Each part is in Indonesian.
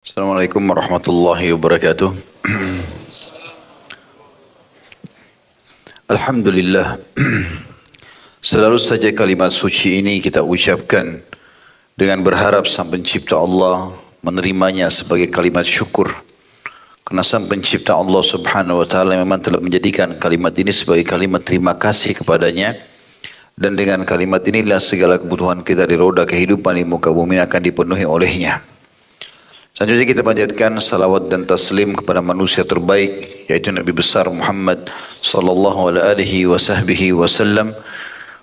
Assalamualaikum warahmatullahi wabarakatuh. Alhamdulillah. Selalu saja kalimat suci ini kita ucapkan dengan berharap Sang Pencipta Allah menerimanya sebagai kalimat syukur. Karena Sang Pencipta Allah Subhanahu wa taala memang telah menjadikan kalimat ini sebagai kalimat terima kasih kepadanya. Dan dengan kalimat inilah segala kebutuhan kita di roda kehidupan di muka bumi akan dipenuhi olehnya. Selanjutnya kita panjatkan salawat dan taslim kepada manusia terbaik, yaitu Nabi besar Muhammad sallallahu alaihi wasallam,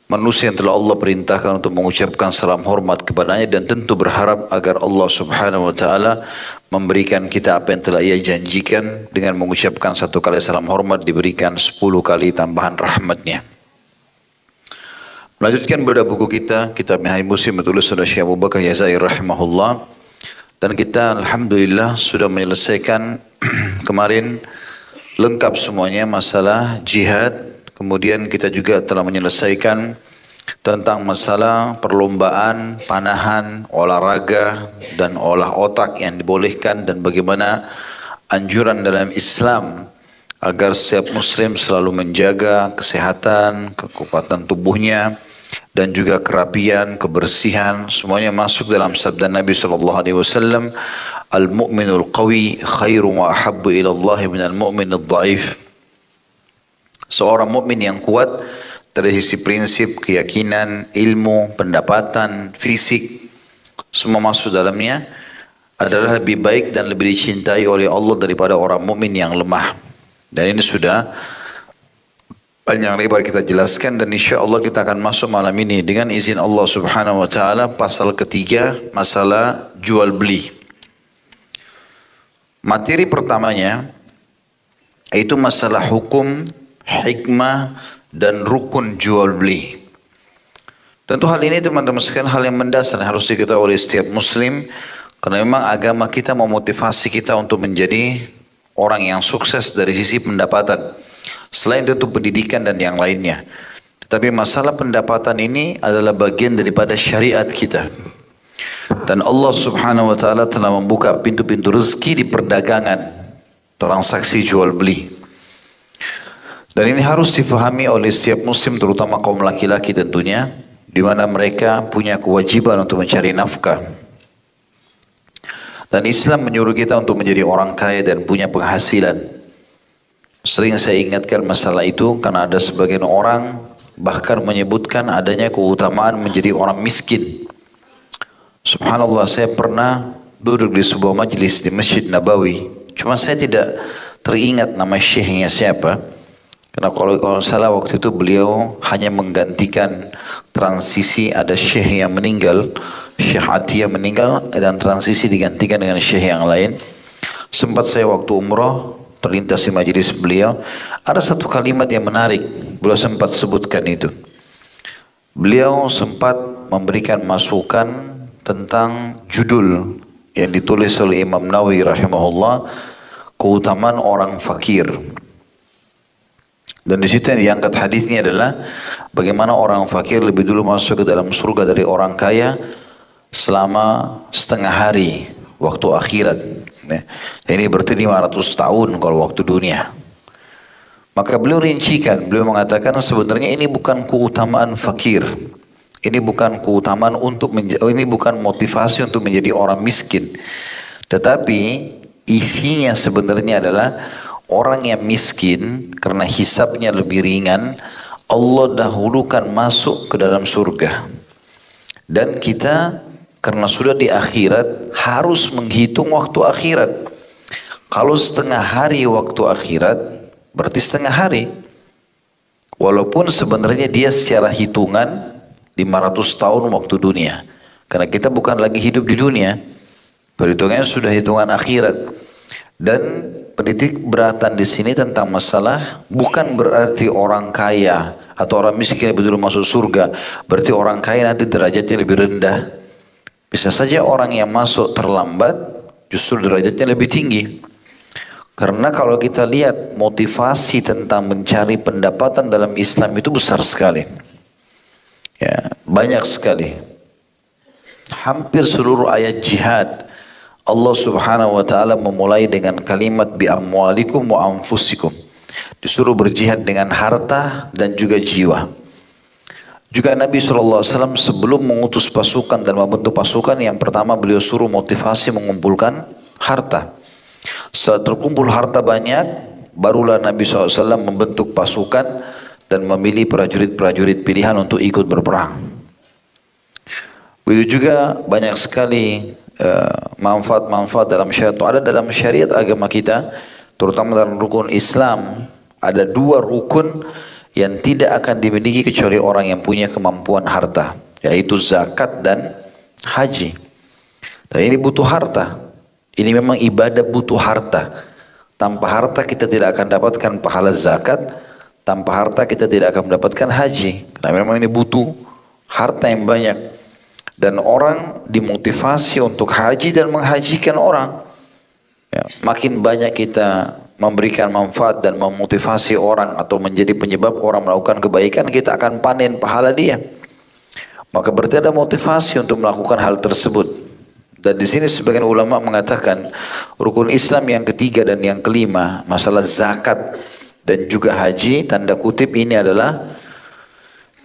manusia yang telah Allah perintahkan untuk mengucapkan salam hormat kepadanya dan tentu berharap agar Allah Subhanahu wa taala memberikan kita apa yang telah Ia janjikan dengan mengucapkan satu kali salam hormat diberikan 10 kali tambahan rahmatnya. Melanjutkan bedah buku kita, Kitab Minhaj Muslim ditulis oleh Syekh Abu Bakar Jazair rahimahullah. Dan kita alhamdulillah sudah menyelesaikan kemarin lengkap semuanya masalah jihad. Kemudian kita juga telah menyelesaikan tentang masalah perlombaan, panahan, olahraga dan olah otak yang dibolehkan dan bagaimana anjuran dalam Islam agar setiap muslim selalu menjaga kesehatan, kekuatan tubuhnya dan juga kerapian, kebersihan, semuanya masuk dalam sabda Nabi SAW, al-mu'minul qawi khairu wa ahabbu ila Allah minal mu'minul dhaif. Seorang mukmin yang kuat dari sisi prinsip, keyakinan, ilmu, pendapatan, fisik, semua masuk dalamnya adalah lebih baik dan lebih dicintai oleh Allah daripada orang mukmin yang lemah. Dan ini sudah banyak lebar kita jelaskan dan insya Allah kita akan masuk malam ini dengan izin Allah Subhanahu wa taala pasal ketiga, masalah jual beli. Materi pertamanya itu masalah hukum, hikmah dan rukun jual beli. Tentu hal ini teman-teman sekalian hal yang mendasar harus diketahui oleh setiap muslim karena memang agama kita memotivasi kita untuk menjadi orang yang sukses dari sisi pendapatan. Selain tentu pendidikan dan yang lainnya. Tetapi masalah pendapatan ini adalah bagian daripada syariat kita. Dan Allah Subhanahu wa taala telah membuka pintu-pintu rezeki di perdagangan, transaksi jual beli. Dan ini harus difahami oleh setiap muslim terutama kaum laki-laki tentunya, di mana mereka punya kewajiban untuk mencari nafkah. Dan Islam menyuruh kita untuk menjadi orang kaya dan punya penghasilan. Sering saya ingatkan masalah itu karena ada sebagian orang bahkan menyebutkan adanya keutamaan menjadi orang miskin. Subhanallah, saya pernah duduk di sebuah majelis di Masjid Nabawi. Cuma saya tidak teringat nama syekhnya siapa. Karena kalau salah waktu itu beliau hanya menggantikan transisi, ada syekh yang meninggal, Syekh Atiyah meninggal dan transisi digantikan dengan syekh yang lain. Sempat saya waktu umrah terlintas di majelis beliau, ada satu kalimat yang menarik, beliau sempat sebutkan itu. Beliau sempat memberikan masukan tentang judul yang ditulis oleh Imam Nawawi rahimahullah, keutamaan orang fakir. Dan di situ yang diangkat hadisnya adalah bagaimana orang fakir lebih dulu masuk ke dalam surga dari orang kaya selama setengah hari waktu akhirat. Ini berarti 500 tahun kalau waktu dunia. Maka beliau rincikan, beliau mengatakan sebenarnya ini bukan keutamaan fakir. Ini bukan keutamaan ini bukan motivasi untuk menjadi orang miskin. Tetapi isinya sebenarnya adalah orang yang miskin karena hisabnya lebih ringan, Allah dahulukan masuk ke dalam surga. Dan kita karena sudah di akhirat harus menghitung waktu akhirat. Kalau setengah hari waktu akhirat berarti setengah hari. Walaupun sebenarnya dia secara hitungan 500 tahun waktu dunia. Karena kita bukan lagi hidup di dunia. Perhitungannya sudah hitungan akhirat. Dan penitik beratan di sini tentang masalah bukan berarti orang kaya atau orang miskin lebih dulu masuk surga. Berarti orang kaya nanti derajatnya lebih rendah. Bisa saja orang yang masuk terlambat justru derajatnya lebih tinggi. Karena kalau kita lihat motivasi tentang mencari pendapatan dalam Islam itu besar sekali. Ya, banyak sekali. hampir seluruh ayat jihad Allah subhanahu wa ta'ala memulai dengan kalimat bi amwalikum wa anfusikum. Disuruh berjihad dengan harta dan juga jiwa. Juga Nabi SAW sebelum mengutus pasukan dan membentuk pasukan, yang pertama beliau suruh motivasi mengumpulkan harta. Setelah terkumpul harta banyak, barulah Nabi SAW membentuk pasukan dan memilih prajurit-prajurit pilihan untuk ikut berperang. Begitu juga banyak sekali manfaat-manfaat dalam syariat. Ada dalam syariat agama kita, terutama dalam rukun Islam, ada 2 rukun yang tidak akan dimiliki kecuali orang yang punya kemampuan harta, yaitu zakat dan haji. Dan ini butuh harta. Ini memang ibadah butuh harta. Tanpa harta kita tidak akan dapatkan pahala zakat, tanpa harta kita tidak akan mendapatkan haji. Karena memang ini butuh harta yang banyak. Dan orang dimotivasi untuk haji dan menghajikan orang. Ya, makin banyak kita memberikan manfaat dan memotivasi orang atau menjadi penyebab orang melakukan kebaikan, kita akan panen pahala dia. Maka berarti ada motivasi untuk melakukan hal tersebut. Dan di sini sebagian ulama mengatakan rukun Islam yang ketiga dan yang kelima, masalah zakat dan juga haji, tanda kutip ini adalah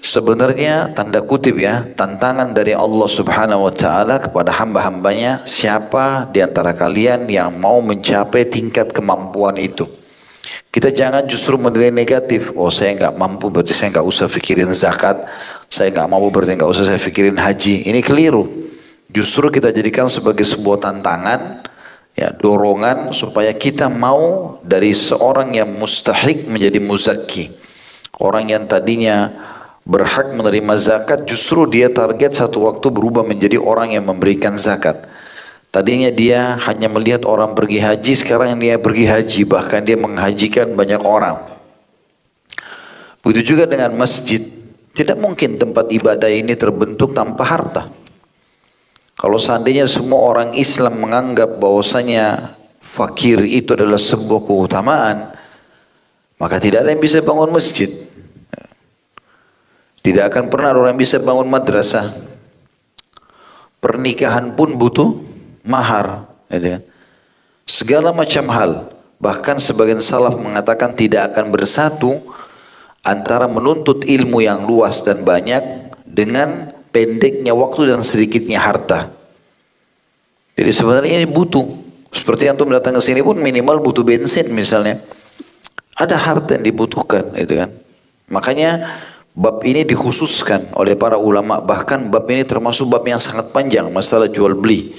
sebenarnya tanda kutip ya, tantangan dari Allah subhanahu wa ta'ala kepada hamba-hambanya, siapa di antara kalian yang mau mencapai tingkat kemampuan itu. Kita jangan justru menilai negatif, oh saya nggak mampu berarti saya nggak usah pikirin zakat, saya nggak mampu berarti nggak usah saya pikirin haji. Ini keliru. Justru kita jadikan sebagai sebuah tantangan, ya, dorongan supaya kita mau dari seorang yang mustahik menjadi muzakki. Orang yang tadinya berhak menerima zakat, justru dia target satu waktu berubah menjadi orang yang memberikan zakat. Tadinya dia hanya melihat orang pergi haji, sekarang dia pergi haji, bahkan dia menghajikan banyak orang. Begitu juga dengan masjid. Tidak mungkin tempat ibadah ini terbentuk tanpa harta. Kalau seandainya semua orang Islam menganggap bahwasanya fakir itu adalah sebuah keutamaan, maka tidak ada yang bisa bangun masjid. Tidak akan pernah orang bisa bangun madrasah. Pernikahan pun butuh mahar. Segala macam hal. Bahkan sebagian salaf mengatakan tidak akan bersatu antara menuntut ilmu yang luas dan banyak dengan pendeknya waktu dan sedikitnya harta. Jadi sebenarnya ini butuh. Seperti antum datang ke sini pun minimal butuh bensin misalnya. Ada harta yang dibutuhkan, gitu kan. Makanya bab ini dikhususkan oleh para ulama, bahkan bab ini termasuk bab yang sangat panjang, masalah jual beli.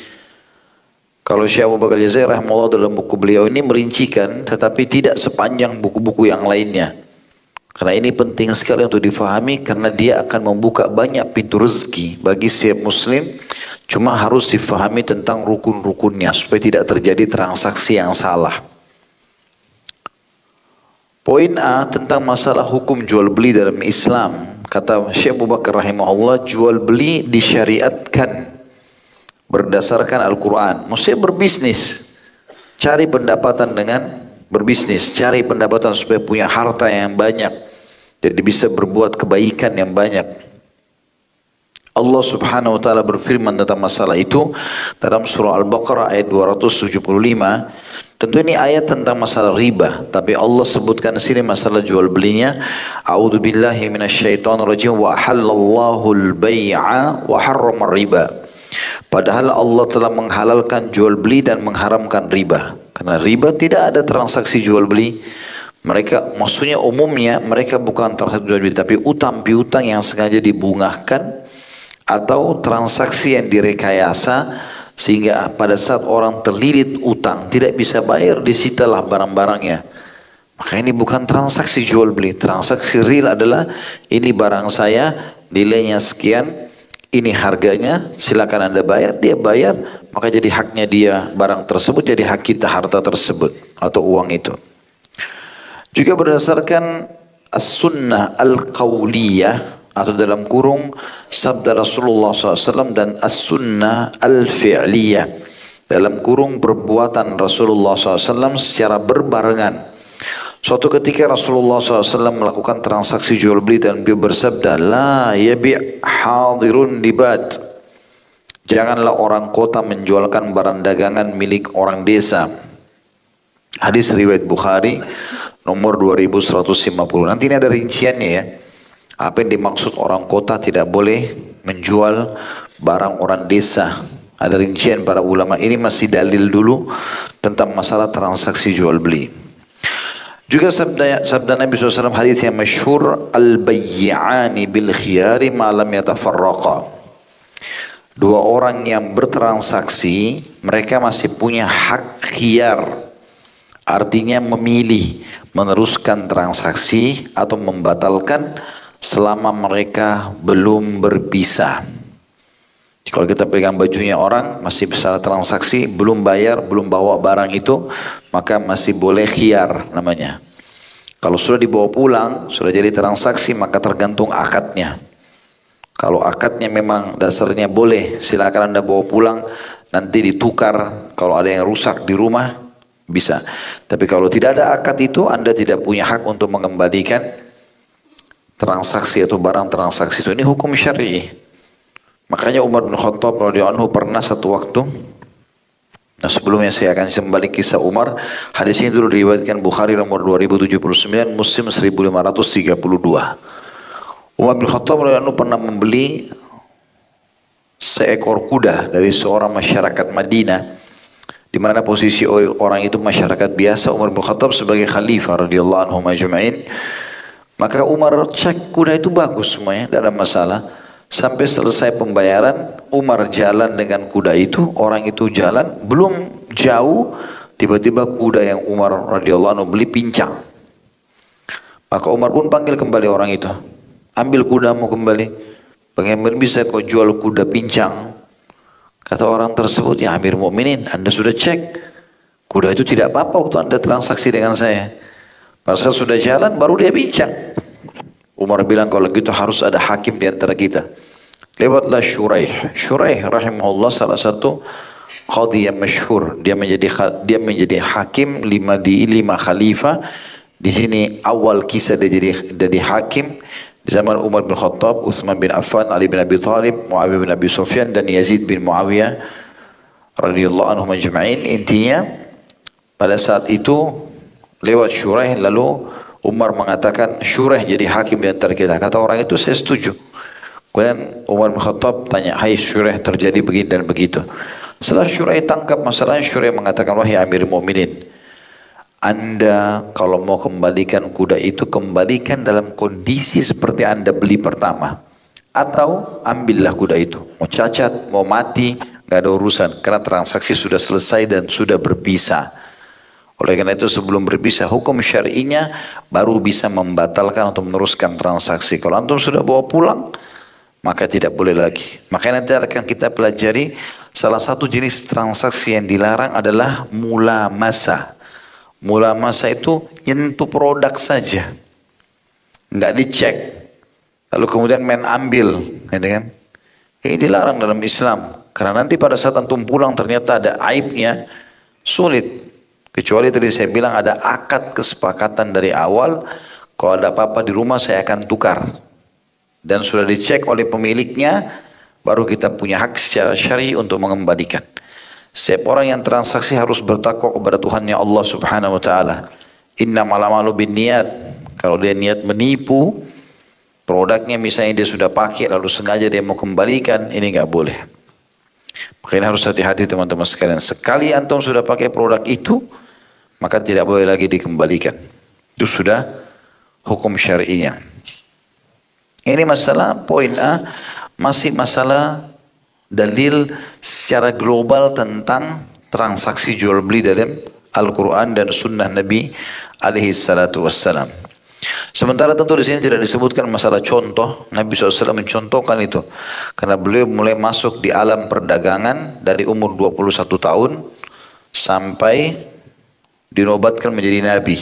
Kalau Syekh Abu Bakar Jazair rahimahullah dalam buku beliau ini merincikan, tetapi tidak sepanjang buku-buku yang lainnya. Karena ini penting sekali untuk difahami, karena dia akan membuka banyak pintu rezeki bagi setiap muslim. Cuma harus difahami tentang rukun-rukunnya supaya tidak terjadi transaksi yang salah. Poin A tentang masalah hukum jual beli dalam Islam. Kata Syekh Abu Bakar rahimahullah, jual beli disyariatkan berdasarkan Al-Quran. Maksudnya berbisnis, cari pendapatan dengan berbisnis, cari pendapatan supaya punya harta yang banyak, jadi bisa berbuat kebaikan yang banyak. Allah subhanahu wa ta'ala berfirman tentang masalah itu dalam surah Al-Baqarah ayat 275. Tentu ini ayat tentang masalah riba, tapi Allah sebutkan di sini masalah jual belinya. A'udzubillahi minasyaitonirrajim wa halallahu al-bai'a wa harrama riba. Padahal Allah telah menghalalkan jual beli dan mengharamkan riba. Karena riba tidak ada transaksi jual beli. Mereka maksudnya umumnya mereka bukan transaksi jual beli, tapi utang piutang yang sengaja dibungahkan atau transaksi yang direkayasa, sehingga pada saat orang terlilit utang tidak bisa bayar, disitalah barang-barangnya. Maka ini bukan transaksi jual beli. Transaksi real adalah ini barang saya, nilainya sekian, ini harganya, silakan Anda bayar. Dia bayar, maka jadi haknya dia barang tersebut, jadi hak kita harta tersebut atau uang itu. Juga berdasarkan as-sunnah al-qawliyah atau dalam kurung sabda Rasulullah SAW dan as-sunnah al-fi'liyah dalam kurung perbuatan Rasulullah SAW secara berbarengan. Suatu ketika Rasulullah SAW melakukan transaksi jual beli dan beliau bersabda, la yabi' hadirun libat. Janganlah orang kota menjualkan barang dagangan milik orang desa. Hadis riwayat Bukhari nomor 2150. Nanti ini ada rinciannya ya. Apa yang dimaksud orang kota tidak boleh menjual barang orang desa. Ada rincian para ulama. Ini masih dalil dulu tentang masalah transaksi jual beli. Juga sabda Nabi SAW hadis yang masyhur, al-bayyi'ani bil khiyari ma lam yatafarraqa. Dua orang yang bertransaksi, mereka masih punya hak khiyar. Artinya memilih meneruskan transaksi atau membatalkan selama mereka belum berpisah. Kalau kita pegang bajunya orang, masih bisa transaksi, belum bayar, belum bawa barang itu, maka masih boleh khiyar namanya. Kalau sudah dibawa pulang, sudah jadi transaksi, maka tergantung akadnya. Kalau akadnya memang dasarnya boleh, silakan Anda bawa pulang, nanti ditukar. Kalau ada yang rusak di rumah, bisa. Tapi kalau tidak ada akad itu, Anda tidak punya hak untuk mengembalikan transaksi atau barang transaksi itu. Ini hukum syar'i. Makanya Umar bin Khattab radhiyallahu anhu pernah satu waktu, nah sebelumnya saya akan kembali kisah Umar. Hadis ini dulu diriwayatkan Bukhari nomor 2079, Muslim 1532. Umar bin Khattab radhiyallahu anhu pernah membeli seekor kuda dari seorang masyarakat Madinah, di mana posisi orang itu masyarakat biasa. Umar bin Khattab sebagai khalifah radhiyallahu anhu majma'in, maka Umar cek kuda itu bagus semuanya, tidak ada masalah. Sampai selesai pembayaran, Umar jalan dengan kuda itu, orang itu jalan, belum jauh, tiba-tiba kuda yang Umar radhiyallahu anhu beli pincang. Maka Umar pun panggil kembali orang itu, ambil kudamu kembali, bagaimana bisa kau jual kuda pincang? Kata orang tersebut, ya Amir Mukminin, Anda sudah cek, kuda itu tidak apa-apa waktu Anda transaksi dengan saya. Masa sudah jalan, baru dia pincang. Umar bilang kalau gitu harus ada hakim di antara kita. Lewatlah Shuraih. Shuraih rahimahullah salah satu qadhi yang masyhur. Dia menjadi hakim di lima khalifah. Di sini awal kisah dia jadi hakim di zaman Umar bin Khattab, Utsman bin Affan, Ali bin Abi Thalib, Muawiyah bin Abi Sufyan dan Yazid bin Muawiyah radhiyallahu anhum ajma'in. Intinya pada saat itu lewat Shuraih, lalu Umar mengatakan Shuraih jadi hakim di antara kita. Kata orang itu, saya setuju. Kemudian Umar bin Khattab tanya, hai Shuraih, terjadi begini dan begitu. Setelah Shuraih tangkap masalahnya, Shuraih mengatakan, wahai Amir Mu'minin, Anda kalau mau kembalikan kuda itu, kembalikan dalam kondisi seperti Anda beli pertama. Atau ambillah kuda itu. Mau cacat, mau mati, gak ada urusan. Karena transaksi sudah selesai dan sudah berpisah. Oleh karena itu sebelum berpisah, hukum syar'inya baru bisa membatalkan atau meneruskan transaksi. Kalau antum sudah bawa pulang, maka tidak boleh lagi. Makanya nanti akan kita pelajari salah satu jenis transaksi yang dilarang adalah mula masa. Mula masa itu nyentuh produk saja, nggak dicek, lalu kemudian main ambil, gitu kan? Ini dilarang dalam Islam. Karena nanti pada saat antum pulang ternyata ada aibnya, sulit. Kecuali tadi saya bilang ada akad kesepakatan dari awal, kalau ada apa-apa di rumah saya akan tukar. Dan sudah dicek oleh pemiliknya, baru kita punya hak secara syar'i untuk mengembalikan. Setiap orang yang transaksi harus bertakwa kepada Tuhannya Allah Subhanahu wa taala. Innamal a'malu binniyat. Kalau dia niat menipu, produknya misalnya dia sudah pakai lalu sengaja dia mau kembalikan, ini nggak boleh. Makanya harus hati-hati teman-teman sekalian. Sekali antum sudah pakai produk itu, maka tidak boleh lagi dikembalikan. Itu sudah hukum syar'inya. Ini masalah poin A, masih masalah dalil secara global tentang transaksi jual beli dalam Al-Quran dan Sunnah Nabi alaihi salatu wassalam. Sementara tentu di sini tidak disebutkan masalah contoh. Nabi SAW mencontohkan itu karena beliau mulai masuk di alam perdagangan dari umur 21 tahun sampai dinobatkan menjadi Nabi.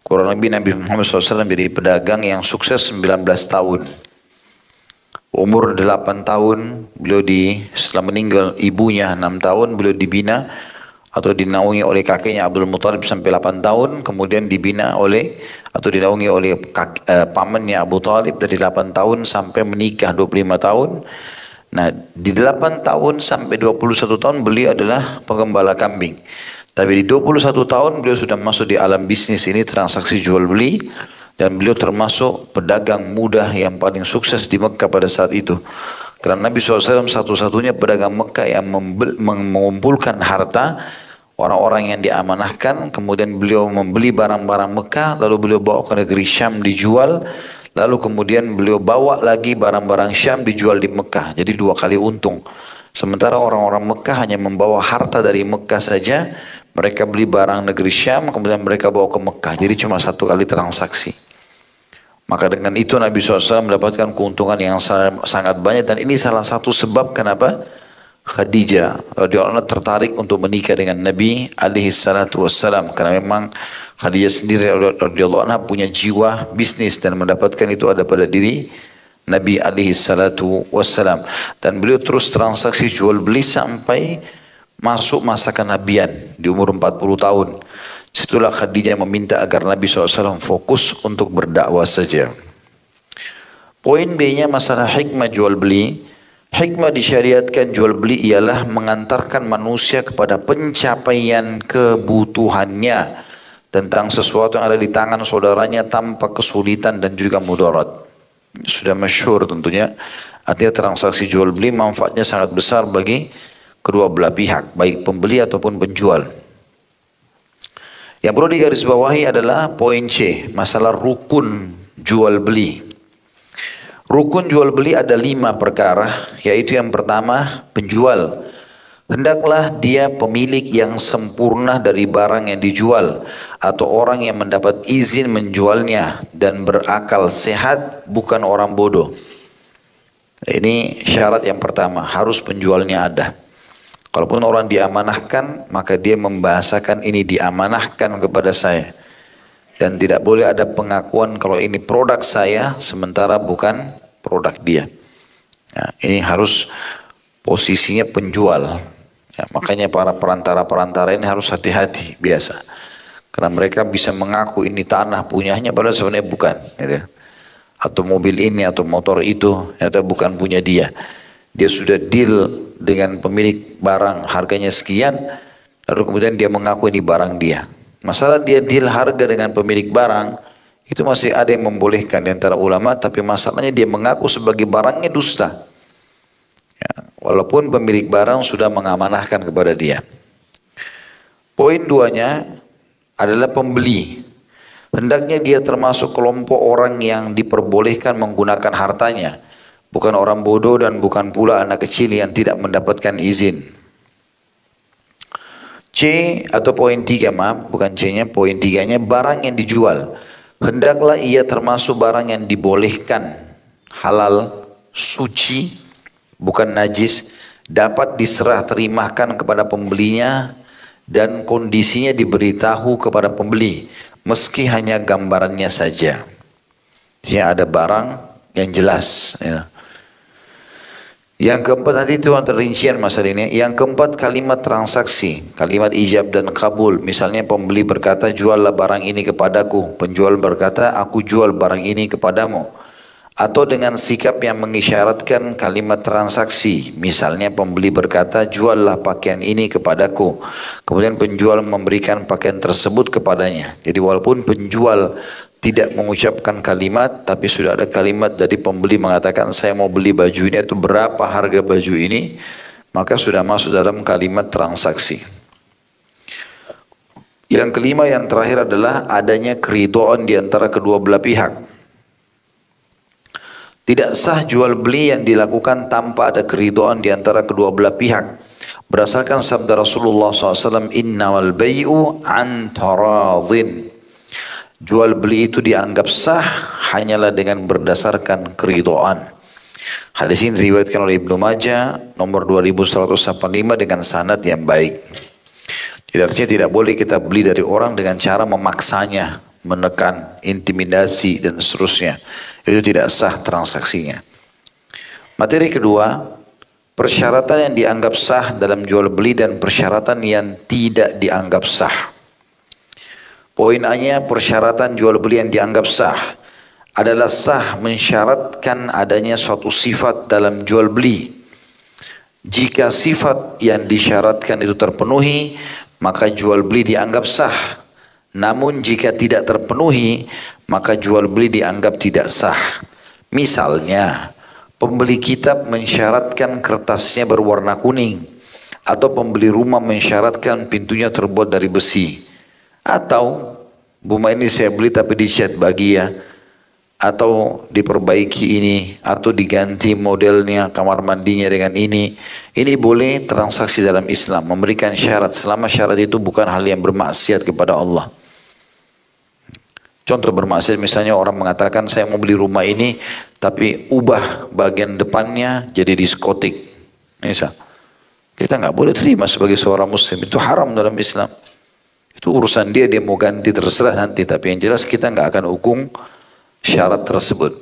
Kurang lebih Nabi Muhammad SAW menjadi pedagang yang sukses 19 tahun. Umur 8 tahun beliau setelah meninggal ibunya 6 tahun beliau dibina atau dinaungi oleh kakeknya Abdul Muthalib sampai 8 tahun, kemudian dibina oleh atau dinaungi oleh pamannya Abu Talib dari 8 tahun sampai menikah 25 tahun, Nah, di 8 tahun sampai 21 tahun beliau adalah pengembala kambing. Tapi di 21 tahun beliau sudah masuk di alam bisnis ini, transaksi jual beli. Dan beliau termasuk pedagang muda yang paling sukses di Mekah pada saat itu. Karena Nabi SAW satu-satunya pedagang Mekah yang mengumpulkan harta orang-orang yang diamanahkan. Kemudian beliau membeli barang-barang Mekah, lalu beliau bawa ke negeri Syam dijual. Lalu kemudian beliau bawa lagi barang-barang Syam dijual di Mekah. Jadi 2 kali untung. Sementara orang-orang Mekah hanya membawa harta dari Mekah saja. Mereka beli barang negeri Syam, kemudian mereka bawa ke Mekah. Jadi cuma 1 kali transaksi. Maka dengan itu Nabi SAW mendapatkan keuntungan yang sangat banyak. Dan ini salah satu sebab kenapa Khadijah radhiyallahu anha tertarik untuk menikah dengan Nabi alaihi salatu wassalam. Karena memang Khadijah sendiri radhiyallahu anha punya jiwa bisnis dan mendapatkan itu ada pada diri Nabi alaihi salatu wassalam. Dan beliau terus transaksi jual beli sampai masuk masa kenabian di umur 40 tahun. Situlah Khadijah meminta agar Nabi SAW fokus untuk berdakwah saja. Poin B-nya masalah hikmah jual beli. Hikmah disyariatkan jual beli ialah mengantarkan manusia kepada pencapaian kebutuhannya tentang sesuatu yang ada di tangan saudaranya tanpa kesulitan dan juga mudarat. Sudah masyhur tentunya. Artinya transaksi jual beli manfaatnya sangat besar bagi kedua belah pihak, baik pembeli ataupun penjual. Yang perlu digarisbawahi adalah poin C, masalah rukun jual beli. Rukun jual beli ada 5 perkara, yaitu yang pertama, penjual. Hendaklah dia pemilik yang sempurna dari barang yang dijual, atau orang yang mendapat izin menjualnya dan berakal sehat, bukan orang bodoh. Ini syarat yang pertama, harus penjualnya ada. Kalaupun orang diamanahkan, maka dia membahasakan ini diamanahkan kepada saya. Dan tidak boleh ada pengakuan kalau ini produk saya, sementara bukan produk dia. Nah, ini harus posisinya penjual. Ya, makanya para perantara-perantara ini harus hati-hati biasa. Karena mereka bisa mengaku ini tanah punyanya, padahal sebenarnya bukan. Gitu. Atau mobil ini atau motor itu, ternyata bukan punya dia. Dia sudah deal dengan pemilik barang harganya sekian, lalu kemudian dia mengaku ini barang dia. Masalah dia deal harga dengan pemilik barang, itu masih ada yang membolehkan di antara ulama, tapi masalahnya dia mengaku sebagai barangnya dusta. Ya, walaupun pemilik barang sudah mengamanahkan kepada dia. Poin 2-nya adalah pembeli. Hendaknya dia termasuk kelompok orang yang diperbolehkan menggunakan hartanya. Bukan orang bodoh dan bukan pula anak kecil yang tidak mendapatkan izin. C atau poin 3, maaf, bukan C-nya, poin 3-nya barang yang dijual. Hendaklah ia termasuk barang yang dibolehkan, halal, suci, bukan najis, dapat diserah terimakan kepada pembelinya dan kondisinya diberitahu kepada pembeli, meski hanya gambarannya saja. Jadi ada barang yang jelas. Ya. Yang keempat, nanti itu rincian masalah ini. Yang keempat, kalimat transaksi, kalimat ijab dan kabul. Misalnya pembeli berkata, juallah barang ini kepadaku. Penjual berkata, aku jual barang ini kepadamu. Atau dengan sikap yang mengisyaratkan kalimat transaksi. Misalnya pembeli berkata, juallah pakaian ini kepadaku. Kemudian penjual memberikan pakaian tersebut kepadanya. Jadi walaupun penjual tidak mengucapkan kalimat, tapi sudah ada kalimat dari pembeli mengatakan saya mau beli baju ini, itu berapa harga baju ini, maka sudah masuk dalam kalimat transaksi. Yang kelima, yang terakhir adalah adanya keridhaan di antara kedua belah pihak. Tidak sah jual beli yang dilakukan tanpa ada keridhaan di antara kedua belah pihak. Berdasarkan sabda Rasulullah SAW, innamal bay'u an taradhin. Jual beli itu dianggap sah hanyalah dengan berdasarkan keridhaan. Hadis ini diriwayatkan oleh Ibnu Majah nomor 2185 dengan sanad yang baik. Jadi artinya tidak boleh kita beli dari orang dengan cara memaksanya, menekan, intimidasi dan seterusnya. Itu tidak sah transaksinya. Materi kedua, persyaratan yang dianggap sah dalam jual beli dan persyaratan yang tidak dianggap sah. Poin A-nya, persyaratan jual beli yang dianggap sah adalah sah mensyaratkan adanya suatu sifat dalam jual beli Jika sifat yang disyaratkan itu terpenuhi, maka jual beli dianggap sah. Namun jika tidak terpenuhi, maka jual beli dianggap tidak sah. Misalnya, pembeli kitab mensyaratkan kertasnya berwarna kuning, atau pembeli rumah mensyaratkan pintunya terbuat dari besi, atau rumah ini saya beli tapi dicat bagi ya, atau diperbaiki ini, atau diganti modelnya, kamar mandinya dengan ini. Ini boleh transaksi dalam Islam, memberikan syarat selama syarat itu bukan hal yang bermaksiat kepada Allah. Contoh bermaksiat misalnya orang mengatakan saya mau beli rumah ini tapi ubah bagian depannya jadi diskotik. Misal, kita nggak boleh terima sebagai seorang muslim, itu haram dalam Islam. Itu urusan dia mau ganti terserah nanti, tapi yang jelas kita nggak akan hukum syarat tersebut.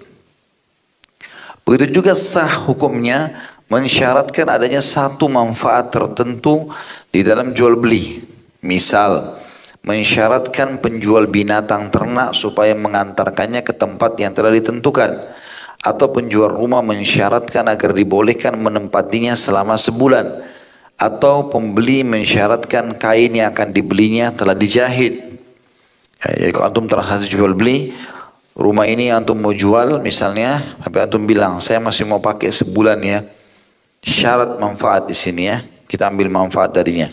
Begitu juga sah hukumnya mensyaratkan adanya satu manfaat tertentu di dalam jual beli. Misal, mensyaratkan penjual binatang ternak supaya mengantarkannya ke tempat yang telah ditentukan. Atau penjual rumah mensyaratkan agar dibolehkan menempatinya selama sebulan. Atau pembeli mensyaratkan kain yang akan dibelinya telah dijahit. Jadi kalau antum transaksi jual beli, rumah ini antum mau jual misalnya, tapi antum bilang saya masih mau pakai sebulan ya. Syarat manfaat di sini ya, kita ambil manfaat darinya.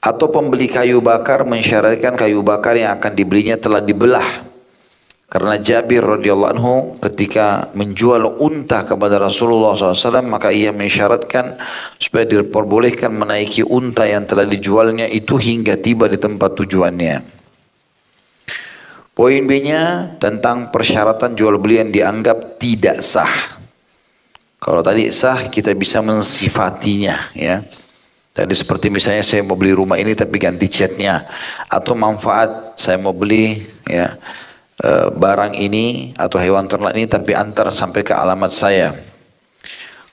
Atau pembeli kayu bakar mensyaratkan kayu bakar yang akan dibelinya telah dibelah. Karena Jabir radhiyallahu anhu ketika menjual unta kepada Rasulullah SAW, maka ia mensyaratkan supaya diperbolehkan menaiki unta yang telah dijualnya itu hingga tiba di tempat tujuannya. Poin B-nya tentang persyaratan jual beli yang dianggap tidak sah. Kalau tadi sah, kita bisa mensifatinya ya. Tadi seperti misalnya saya mau beli rumah ini tapi ganti catnya, atau manfaat saya mau beli ya barang ini atau hewan ternak ini tapi antar sampai ke alamat saya.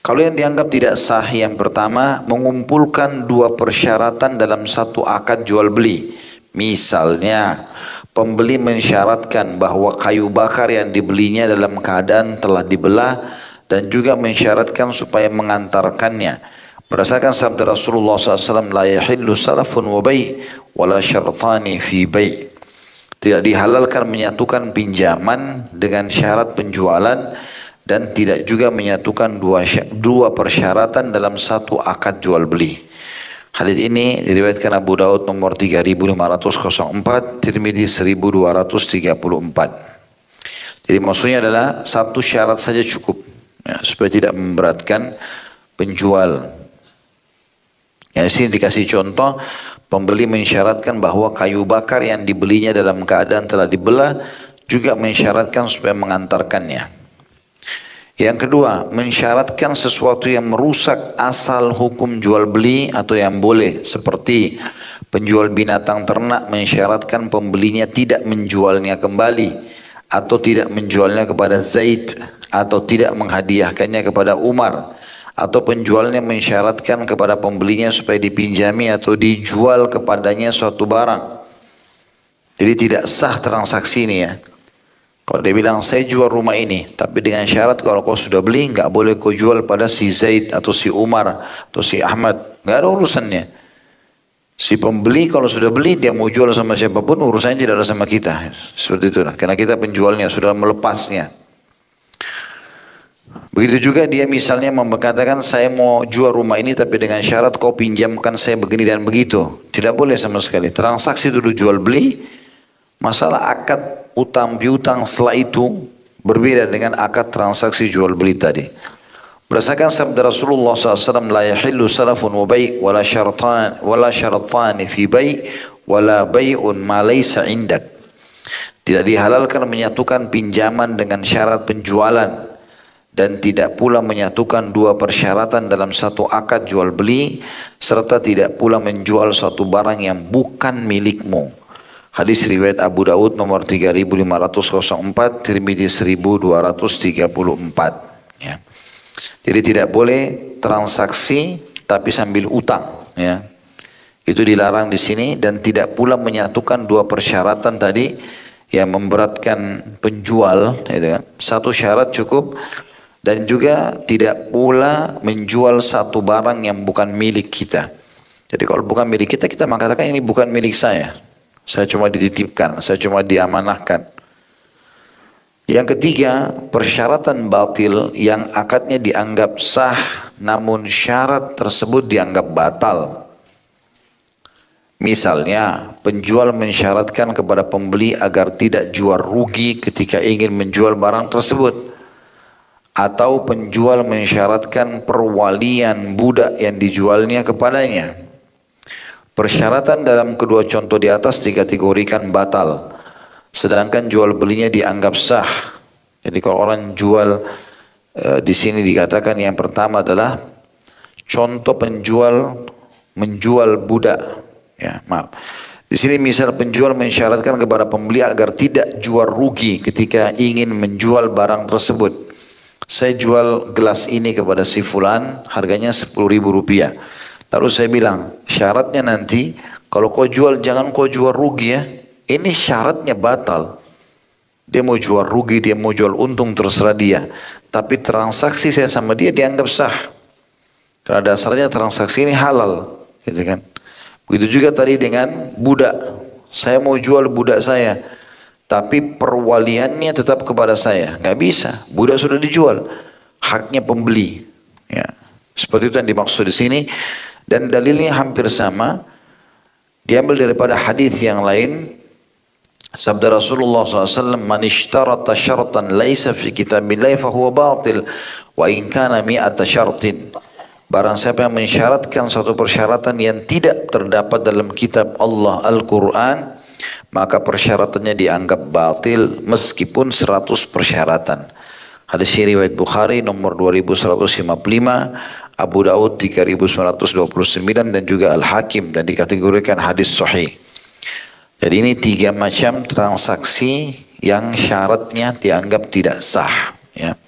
Kalau yang dianggap tidak sah, yang pertama mengumpulkan dua persyaratan dalam satu akad jual beli. Misalnya pembeli mensyaratkan bahwa kayu bakar yang dibelinya dalam keadaan telah dibelah dan juga mensyaratkan supaya mengantarkannya. Berdasarkan sabda Rasulullah SAW, la yahillu salafun wa bai' wala syartani fi bai'. Tidak dihalalkan menyatukan pinjaman dengan syarat penjualan dan tidak juga menyatukan dua persyaratan dalam satu akad jual beli. Hadis ini diriwayatkan Abu Daud nomor 3504, Tirmidzi 1234. Jadi maksudnya adalah satu syarat saja cukup ya, supaya tidak memberatkan penjual. Ya, di sini dikasih contoh, pembeli mensyaratkan bahwa kayu bakar yang dibelinya dalam keadaan telah dibelah, juga mensyaratkan supaya mengantarkannya. Yang kedua, mensyaratkan sesuatu yang merusak asal hukum jual beli atau yang boleh, seperti penjual binatang ternak mensyaratkan pembelinya tidak menjualnya kembali, atau tidak menjualnya kepada Zaid, atau tidak menghadiahkannya kepada Umar, atau penjualnya mensyaratkan kepada pembelinya supaya dipinjami atau dijual kepadanya suatu barang. Jadi tidak sah transaksi ini ya. Kalau dia bilang saya jual rumah ini, tapi dengan syarat kalau kau sudah beli nggak boleh kau jual pada si Zaid atau si Umar atau si Ahmad, nggak ada urusannya. Si pembeli kalau sudah beli dia mau jual sama siapapun urusannya tidak ada sama kita. Seperti itu, karena kita penjualnya sudah melepasnya. Begitu juga dia misalnya mengatakan saya mau jual rumah ini tapi dengan syarat kau pinjamkan saya begini dan begitu. Tidak boleh sama sekali. Transaksi dulu jual beli. Masalah akad utang piutang setelah itu berbeda dengan akad transaksi jual beli tadi. Berdasarkan sabda Rasulullah SAW, la yahillu salafun wa bai' wala syaratan fi bai' wala bai'un ma laysa indak. Tidak dihalalkan menyatukan pinjaman dengan syarat penjualan, dan tidak pula menyatukan dua persyaratan dalam satu akad jual beli, serta tidak pula menjual suatu barang yang bukan milikmu. Hadis riwayat Abu Daud nomor 3504, Tirmidzi 1234. Ya. Jadi tidak boleh transaksi tapi sambil utang. Ya. Itu dilarang di sini, dan tidak pula menyatukan dua persyaratan tadi yang memberatkan penjual. Ya. Satu syarat cukup, Dan juga tidak pula menjual satu barang yang bukan milik kita. Jadi kalau bukan milik kita, kita mengatakan ini bukan milik saya. Saya cuma dititipkan, saya cuma diamanahkan. Yang ketiga, persyaratan batil yang akadnya dianggap sah, namun syarat tersebut dianggap batal. Misalnya, penjual mensyaratkan kepada pembeli agar tidak jual rugi ketika ingin menjual barang tersebut. Atau penjual mensyaratkan perwalian budak yang dijualnya kepadanya. Persyaratan dalam kedua contoh di atas dikategorikan batal. Sedangkan jual belinya dianggap sah. Jadi kalau orang jual di sini dikatakan yang pertama adalah contoh penjual menjual budak. Ya, maaf. Di sini misal penjual mensyaratkan kepada pembeli agar tidak jual rugi ketika ingin menjual barang tersebut. Saya jual gelas ini kepada si fulan, harganya Rp10.000. Lalu saya bilang, syaratnya nanti kalau kau jual jangan kau jual rugi ya. Ini syaratnya batal. Dia mau jual rugi, dia mau jual untung, terserah dia. Tapi transaksi saya sama dia dianggap sah. Karena dasarnya transaksi ini halal. Gitu kan? Begitu juga tadi dengan budak. Saya mau jual budak saya. Tapi perwaliannya tetap kepada saya. Nggak bisa. Budak sudah dijual. Haknya pembeli. Ya. Seperti itu yang dimaksud di sini. Dan dalilnya hampir sama. Diambil daripada hadis yang lain. Sabda Rasulullah SAW, "Man ishtarata syartan laisa fi kitabillahi fahuwa batil wa in kana mi'ata syartin." Barang siapa yang mensyaratkan suatu persyaratan yang tidak terdapat dalam kitab Allah Al-Quran, maka persyaratannya dianggap batil meskipun 100 persyaratan. Hadis ini riwayat Bukhari nomor 2155, Abu Daud 3929 dan juga Al-Hakim, dan dikategorikan hadis sahih. Jadi ini 3 macam transaksi yang syaratnya dianggap tidak sah, ya,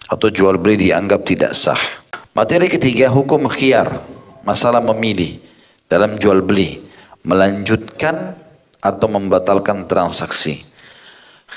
atau jual beli dianggap tidak sah. Materi ketiga, hukum khiyar, masalah memilih dalam jual beli, melanjutkan atau membatalkan transaksi.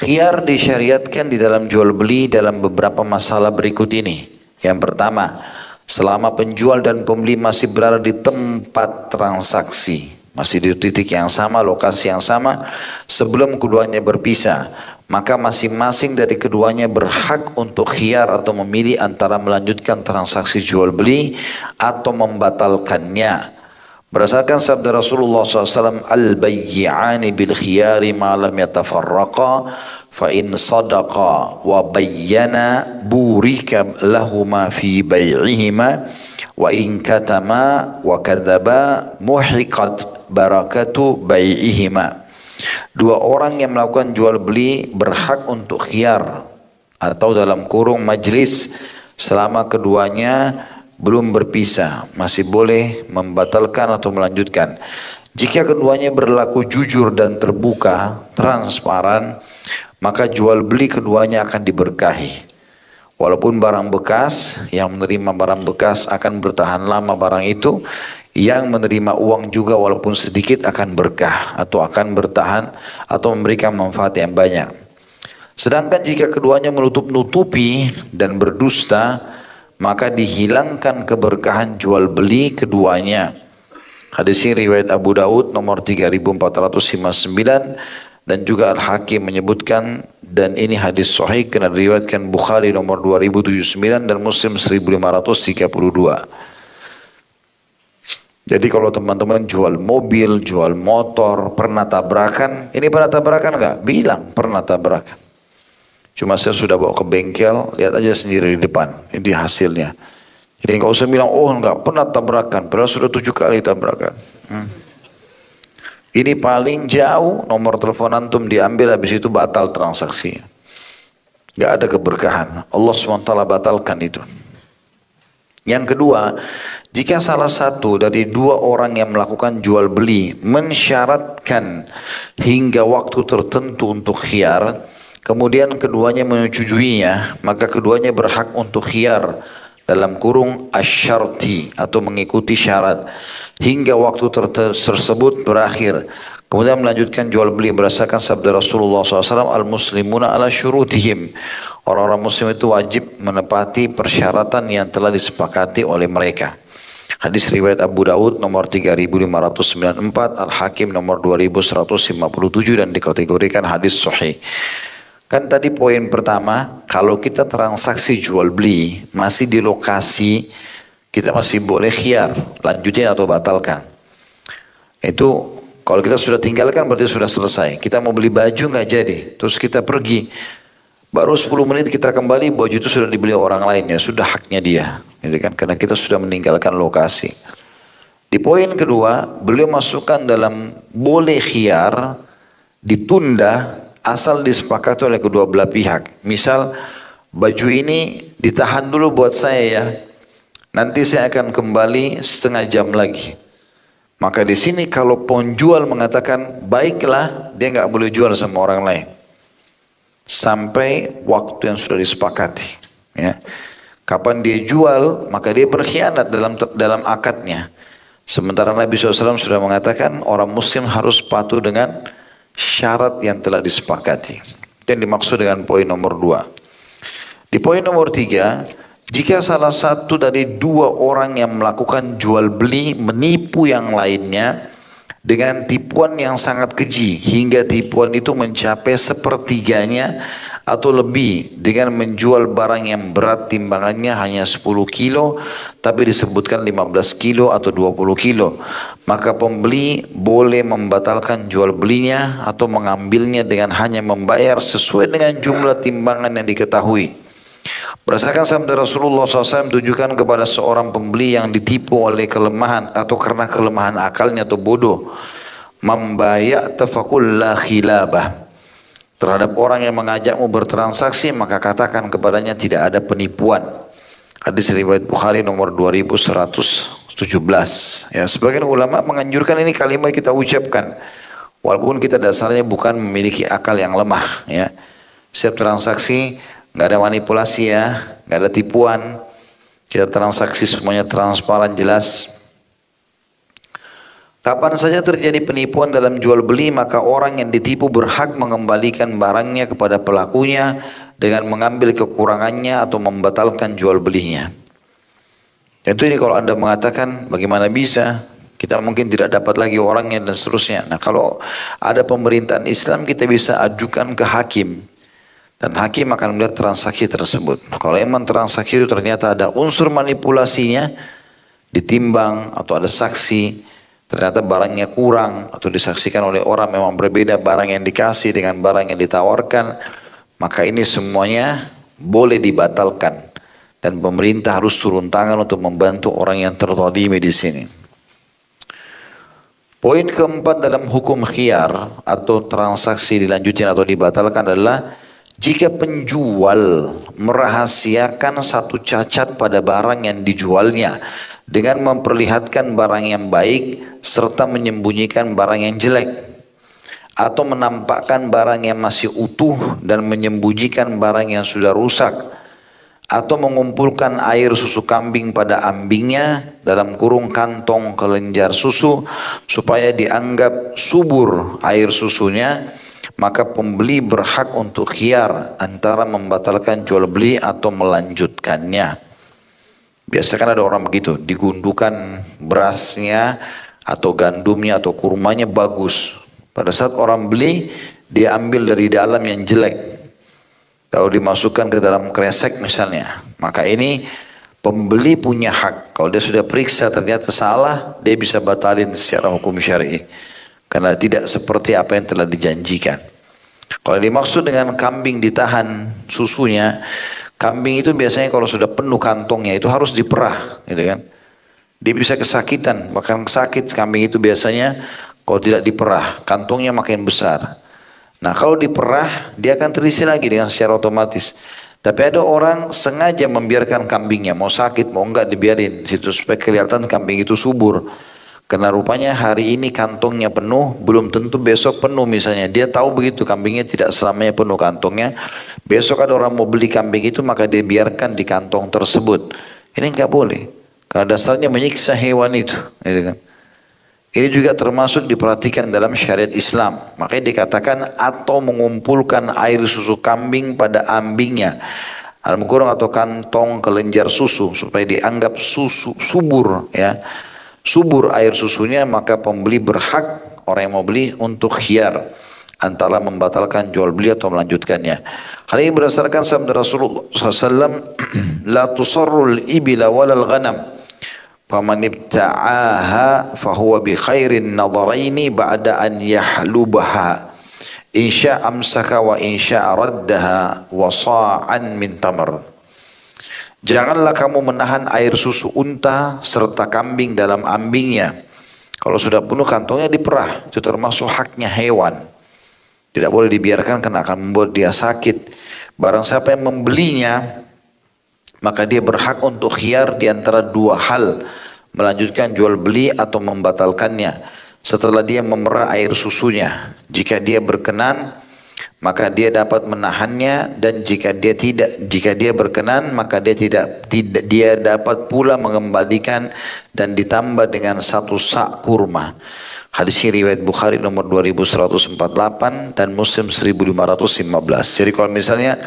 Khiyar disyariatkan di dalam jual beli dalam beberapa masalah berikut ini. Yang pertama, selama penjual dan pembeli masih berada di tempat transaksi, masih di titik yang sama, lokasi yang sama, sebelum keduanya berpisah, maka masing-masing dari keduanya berhak untuk khiyar atau memilih antara melanjutkan transaksi jual beli atau membatalkannya. Berdasarkan sabda Rasulullah SAW, "Al-bayyi'ani bil khiyari ma lam yatafarraqa, fa in sadaqa wa bayyana burika lahuma fi bay'ihima, wa in katama wa kadzaba muhiqat barakatu bay'ihima." Dua orang yang melakukan jual beli berhak untuk khiyar atau dalam kurung majlis selama keduanya belum berpisah, masih boleh membatalkan atau melanjutkan. Jika keduanya berlaku jujur dan terbuka, transparan, maka jual beli keduanya akan diberkahi. Walaupun barang bekas, yang menerima barang bekas akan bertahan lama barang itu, yang menerima uang juga walaupun sedikit akan berkah atau akan bertahan atau memberikan manfaat yang banyak. Sedangkan jika keduanya menutup-nutupi dan berdusta, maka dihilangkan keberkahan jual beli keduanya. Hadis ini riwayat Abu Daud nomor 3459 dan juga Al-Hakim menyebutkan, dan ini hadis sahih karena diriwayatkan Bukhari nomor 2079 dan Muslim 1532. Jadi kalau teman-teman jual mobil, jual motor, pernah tabrakan, ini pernah tabrakan enggak? Bilang pernah tabrakan. Cuma saya sudah bawa ke bengkel, lihat aja sendiri di depan, ini hasilnya. Jadi enggak usah bilang, oh enggak pernah tabrakan, padahal sudah 7 kali tabrakan. Ini paling jauh, nomor telepon antum diambil, habis itu batal transaksi. Enggak ada keberkahan, Allah SWT batalkan itu. Yang kedua, jika salah satu dari dua orang yang melakukan jual beli mensyaratkan hingga waktu tertentu untuk khiyar, kemudian keduanya menyetujuinya, maka keduanya berhak untuk khiyar dalam kurung asyarti atau mengikuti syarat hingga waktu tersebut berakhir. Kemudian melanjutkan jual beli berdasarkan sabda Rasulullah SAW, al-muslimuna ala syurutihim. Orang-orang muslim itu wajib menepati persyaratan yang telah disepakati oleh mereka. Hadis riwayat Abu Daud nomor 3594, Al-Hakim nomor 2157 dan dikategorikan hadis sahih. Kan tadi poin pertama, kalau kita transaksi jual beli masih di lokasi, kita masih boleh khiyar, lanjutin atau batalkan. Itu kalau kita sudah tinggalkan berarti sudah selesai. Kita mau beli baju nggak jadi, terus kita pergi. Baru 10 menit kita kembali, baju itu sudah dibeli orang lain, ya sudah haknya dia. Gitu kan? Karena kita sudah meninggalkan lokasi. Di poin kedua, beliau masukkan dalam boleh khiyar, ditunda, asal disepakati oleh kedua belah pihak. Misal, baju ini ditahan dulu buat saya ya. Nanti saya akan kembali setengah jam lagi. Maka di sini kalau penjual mengatakan baiklah, dia nggak boleh jual sama orang lain sampai waktu yang sudah disepakati. Ya. Kapan dia jual, maka dia berkhianat dalam akadnya. Sementara Nabi SAW sudah mengatakan orang Muslim harus patuh dengan syarat yang telah disepakati. Yang dimaksud dengan poin nomor 2. Di poin nomor 3. Jika salah satu dari dua orang yang melakukan jual beli menipu yang lainnya dengan tipuan yang sangat keji hingga tipuan itu mencapai sepertiganya atau lebih dengan menjual barang yang berat timbangannya hanya 10 kilo tapi disebutkan 15 kilo atau 20 kilo, maka pembeli boleh membatalkan jual belinya atau mengambilnya dengan hanya membayar sesuai dengan jumlah timbangan yang diketahui. Berdasarkan sabda Rasulullah SAW tujukan kepada seorang pembeli yang ditipu oleh kelemahan atau karena kelemahan akalnya atau bodoh. Membaya'ta faqul la khilabah. Terhadap orang yang mengajakmu bertransaksi maka katakan kepadanya tidak ada penipuan. Hadis riwayat Bukhari nomor 2117. Ya, sebagian ulama menganjurkan ini kalimat kita ucapkan walaupun kita dasarnya bukan memiliki akal yang lemah. Ya, setiap transaksi nggak ada manipulasi ya, nggak ada tipuan. Kita transaksi semuanya transparan jelas. Kapan saja terjadi penipuan dalam jual beli, maka orang yang ditipu berhak mengembalikan barangnya kepada pelakunya dengan mengambil kekurangannya atau membatalkan jual belinya. Tentu ini kalau Anda mengatakan bagaimana bisa, kita mungkin tidak dapat lagi orangnya dan seterusnya. Nah kalau ada pemerintahan Islam kita bisa ajukan ke hakim. Dan hakim akan melihat transaksi tersebut. Kalau memang transaksi itu ternyata ada unsur manipulasinya, ditimbang atau ada saksi, ternyata barangnya kurang atau disaksikan oleh orang memang berbeda barang yang dikasih dengan barang yang ditawarkan, maka ini semuanya boleh dibatalkan. Dan pemerintah harus turun tangan untuk membantu orang yang terzalimi di sini. Poin keempat dalam hukum khiyar atau transaksi dilanjutin atau dibatalkan adalah jika penjual merahasiakan satu cacat pada barang yang dijualnya dengan memperlihatkan barang yang baik serta menyembunyikan barang yang jelek, atau menampakkan barang yang masih utuh dan menyembunyikan barang yang sudah rusak, atau mengumpulkan air susu kambing pada ambingnya dalam kurung kantong kelenjar susu supaya dianggap subur air susunya, maka pembeli berhak untuk khiyar antara membatalkan jual beli atau melanjutkannya. Biasa kan ada orang begitu, digundukan berasnya atau gandumnya atau kurmanya bagus. Pada saat orang beli, dia ambil dari dalam yang jelek. Kalau dimasukkan ke dalam kresek misalnya, maka ini pembeli punya hak. Kalau dia sudah periksa ternyata salah, dia bisa batalin secara hukum syar'i. Karena tidak seperti apa yang telah dijanjikan. Kalau dimaksud dengan kambing ditahan susunya, kambing itu biasanya kalau sudah penuh kantongnya itu harus diperah, gitu kan? Dia bisa kesakitan, bahkan sakit kambing itu biasanya kalau tidak diperah, kantongnya makin besar. Nah kalau diperah, dia akan terisi lagi dengan secara otomatis. Tapi ada orang sengaja membiarkan kambingnya, mau sakit mau enggak dibiarin situ supaya kelihatan kambing itu subur. Karena rupanya hari ini kantongnya penuh, belum tentu besok penuh misalnya. Dia tahu begitu kambingnya tidak selamanya penuh kantongnya. Besok ada orang mau beli kambing itu maka dia biarkan di kantong tersebut. Ini enggak boleh. Karena dasarnya menyiksa hewan itu. Gitu kan. Ini juga termasuk diperhatikan dalam syariat Islam. Makanya dikatakan atau mengumpulkan air susu kambing pada ambingnya, dalam kurung atau kantong kelenjar susu, supaya dianggap susu subur, ya, subur air susunya, maka pembeli berhak, orang yang mau beli, untuk khiyar antara membatalkan jual beli atau melanjutkannya. Hal ini berdasarkan sabda Rasulullah SAW, la tusarrul ibila walal ghanam, faman ibta'aha fahuwa bi khairin nadharaini ba'da an yahlubaha insya amsaka wa insya raddaha wa sa'an min tamar. Janganlah kamu menahan air susu unta serta kambing dalam ambingnya. Kalau sudah penuh kantongnya diperah, itu termasuk haknya hewan. Tidak boleh dibiarkan karena akan membuat dia sakit. Barang siapa yang membelinya, maka dia berhak untuk khiyar di antara dua hal, melanjutkan jual beli atau membatalkannya setelah dia memerah air susunya. Jika dia berkenan, maka dia dapat menahannya, dan jika dia berkenan, maka dia dapat pula mengembalikan dan ditambah dengan satu sak kurma. Hadis ini riwayat Bukhari nomor 2148 dan Muslim 1515. Jadi kalau misalnya